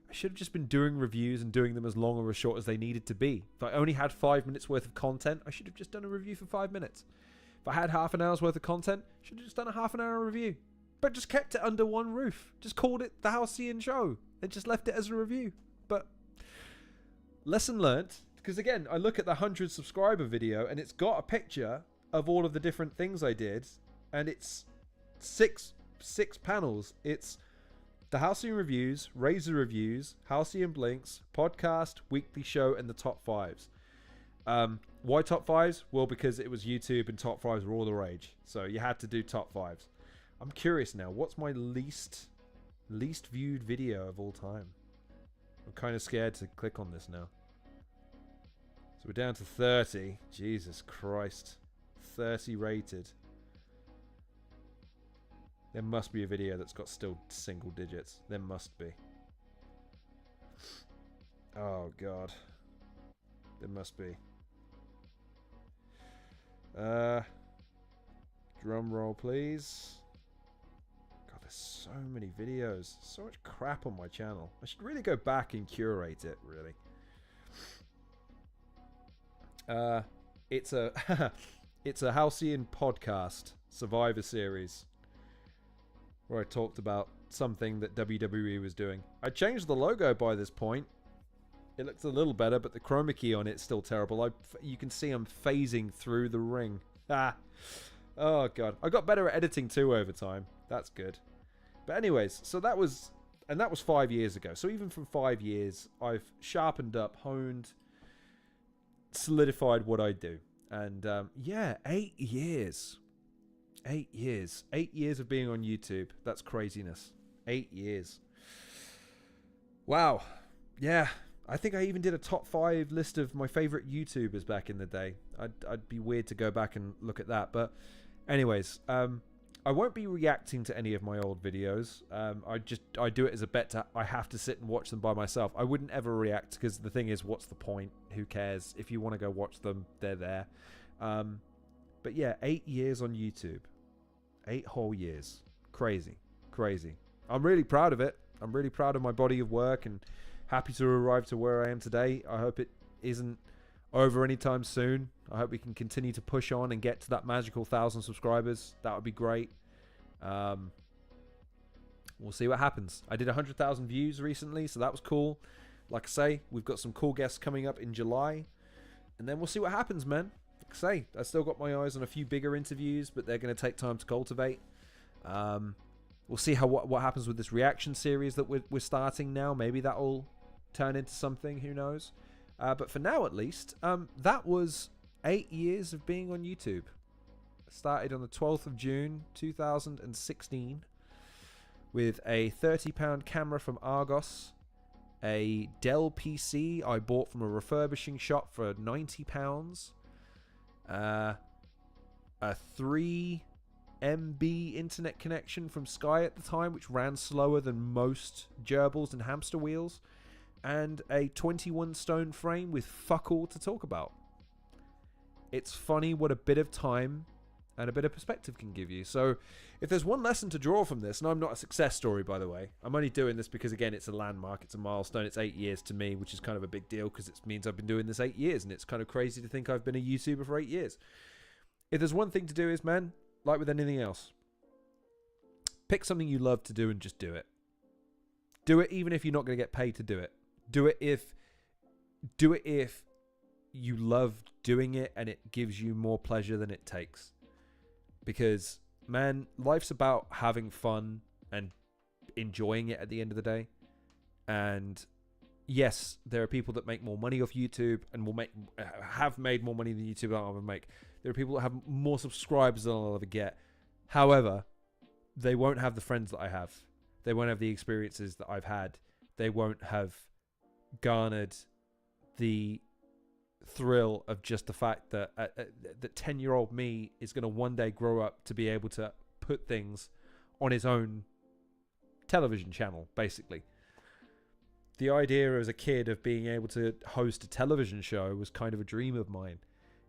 A: I should have just been doing reviews and doing them as long or as short as they needed to be. If I only had 5 minutes worth of content, I should have just done a review for 5 minutes. If I had half an hour's worth of content, I should have just done a half an hour review. But just kept it under one roof. Just called it the Halcyon Show. And just left it as a review. But lesson learnt. Because again, I look at the 100 subscriber video and it's got a picture of all of the different things I did. And it's six panels. It's the Halcyon Reviews, Razor Reviews, Halcyon Blinks, Podcast, Weekly Show, and the Top 5s. Why Top 5s? Well, because it was YouTube and Top 5s were all the rage. So you had to do Top 5s. I'm curious now, what's my least viewed video of all time? I'm kind of scared to click on this now. So we're down to 30. Jesus Christ. 30 rated. There must be a video that's got still single digits. There must be. Oh, God. There must be. Drum roll, please. God, there's so many videos. So much crap on my channel. I should really go back and curate it, really. It's a Halcyon podcast Survivor Series where I talked about something that WWE was doing. I changed the logo by this point. It looks a little better, but the chroma key on it's still terrible. You can see I'm phasing through the ring. Oh god, I got better at editing too over time. That's good. But anyways, so that was 5 years ago. So even from 5 years, I've sharpened up, honed, solidified what I do. And yeah, 8 years. 8 years. 8 years of being on YouTube. That's craziness. 8 years. Wow. Yeah. I think I even did a top 5 list of my favorite YouTubers back in the day. I'd be weird to go back and look at that. But anyways, I won't be reacting to any of my old videos. I do it as a bet to I have to sit and watch them by myself. I wouldn't ever react because the thing is, what's the point? Who cares? If you want to go watch them, they're there. But yeah, 8 years on YouTube. 8 whole years. Crazy. Crazy. I'm really proud of it. I'm really proud of my body of work and happy to arrive to where I am today. I hope it isn't over anytime soon. I hope we can continue to push on and get to that magical 1,000 subscribers. That would be great. We'll see what happens. I did 100,000 views recently, so that was cool. Like I say, we've got some cool guests coming up in July. And then we'll see what happens, man. Like I say, I still got my eyes on a few bigger interviews, but they're going to take time to cultivate. We'll see what happens with this reaction series that we're starting now. Maybe that will turn into something. Who knows? But for now, at least, that was 8 years of being on YouTube. Started on the 12th of June 2016 with a £30 camera from Argos, a Dell PC I bought from a refurbishing shop for £90, a 3 MB internet connection from Sky at the time, which ran slower than most gerbils and hamster wheels, and a 21 stone frame with fuck all to talk about. It's funny what a bit of time and a bit of perspective can give you. So if there's one lesson to draw from this, and I'm not a success story, by the way, I'm only doing this because, again, it's a landmark, it's a milestone, it's 8 years to me, which is kind of a big deal because it means I've been doing this 8 years, and it's kind of crazy to think I've been a YouTuber for 8 years. If there's one thing to do is, man, like with anything else, pick something you love to do and just do it. Do it even if you're not going to get paid to do it. Do it if you love doing it and it gives you more pleasure than it takes. Because, man, life's about having fun and enjoying it at the end of the day. And yes, there are people that make more money off YouTube and have made more money than YouTube than I'll ever make. There are people that have more subscribers than I'll ever get. However, they won't have the friends that I have. They won't have the experiences that I've had. They won't have garnered the thrill of just the fact that that 10-year-old me is going to one day grow up to be able to put things on his own television channel, basically. The idea as a kid of being able to host a television show was kind of a dream of mine,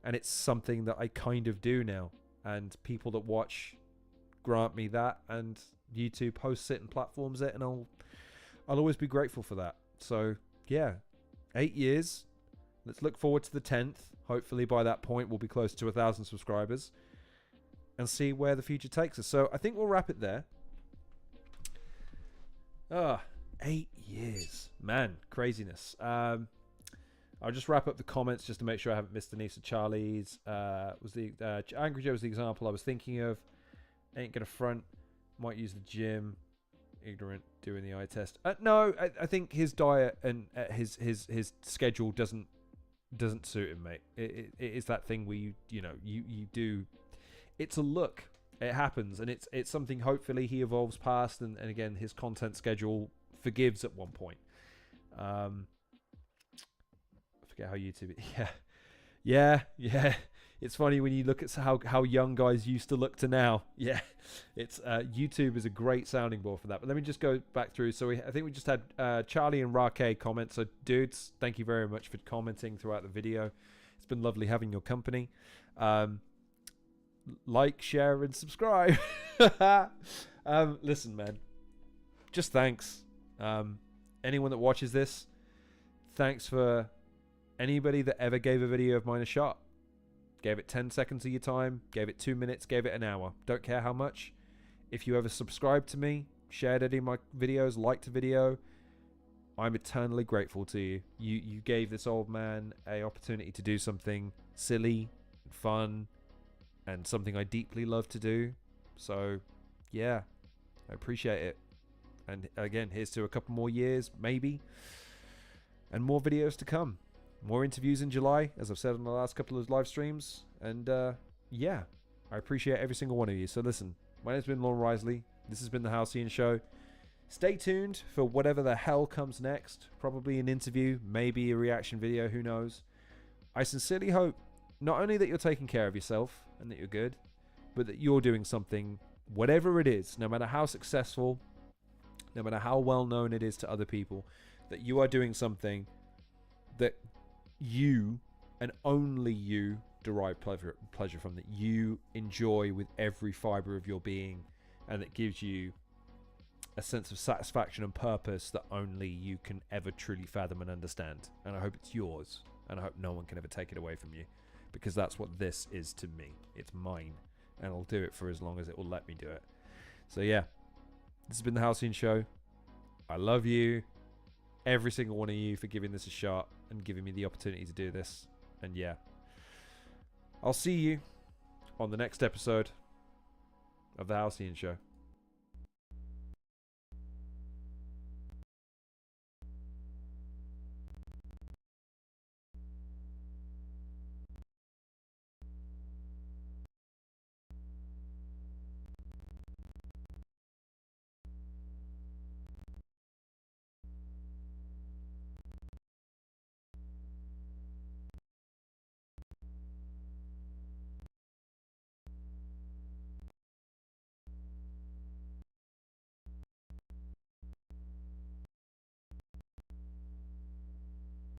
A: and it's something that I kind of do now, and people that watch grant me that, and YouTube hosts it and platforms it, and I'll always be grateful for that. So yeah, 8 years. Let's look forward to the 10th. Hopefully by that point we'll be close to 1,000 subscribers and see where the future takes us. So I think we'll wrap it there. 8 years, man, craziness. I'll just wrap up the comments just to make sure I haven't missed any. So Charlie's was the Angry Joe was the example I was thinking of. Ain't gonna front. Might use the gym. Ignorant doing the eye test. No, I think his diet and his schedule doesn't suit him, mate. It is that thing where you do. It's a look. It happens, and it's something. Hopefully, he evolves past, and again, his content schedule forgives at one point. I forget how YouTube. Yeah. It's funny when you look at how young guys used to look to now. Yeah, it's YouTube is a great sounding board for that. But let me just go back through. So I think we just had Charlie and Raquel comment. So dudes, thank you very much for commenting throughout the video. It's been lovely having your company. Like, share, and subscribe. Listen, man, just thanks. Anyone that watches this, thanks for anybody that ever gave a video of mine a shot. Gave it 10 seconds of your time, gave it 2 minutes, gave it an hour. Don't care how much. If you ever subscribed to me, shared any of my videos, liked a video, I'm eternally grateful to you. You gave this old man an opportunity to do something silly, fun, and something I deeply love to do. So, yeah, I appreciate it. And again, here's to a couple more years, maybe, and more videos to come. More interviews in July, as I've said on the last couple of live streams. And yeah, I appreciate every single one of you. So listen, my name's been Lorne Risley. This has been the Halcyon Show. Stay tuned for whatever the hell comes next. Probably an interview, maybe a reaction video, who knows. I sincerely hope not only that you're taking care of yourself and that you're good, but that you're doing something, whatever it is, no matter how successful, no matter how well known it is to other people, that you are doing something that you and only you derive pleasure from, that you enjoy with every fiber of your being, and that gives you a sense of satisfaction and purpose that only you can ever truly fathom and understand. And I hope it's yours, and I hope no one can ever take it away from you, because that's what this is to me. It's mine, and I'll do it for as long as it will let me do it. So yeah, this has been the Halcyon Show. I love you, every single one of you, for giving this a shot and giving me the opportunity to do this. And yeah, I'll see you on the next episode of the Halcyon Show.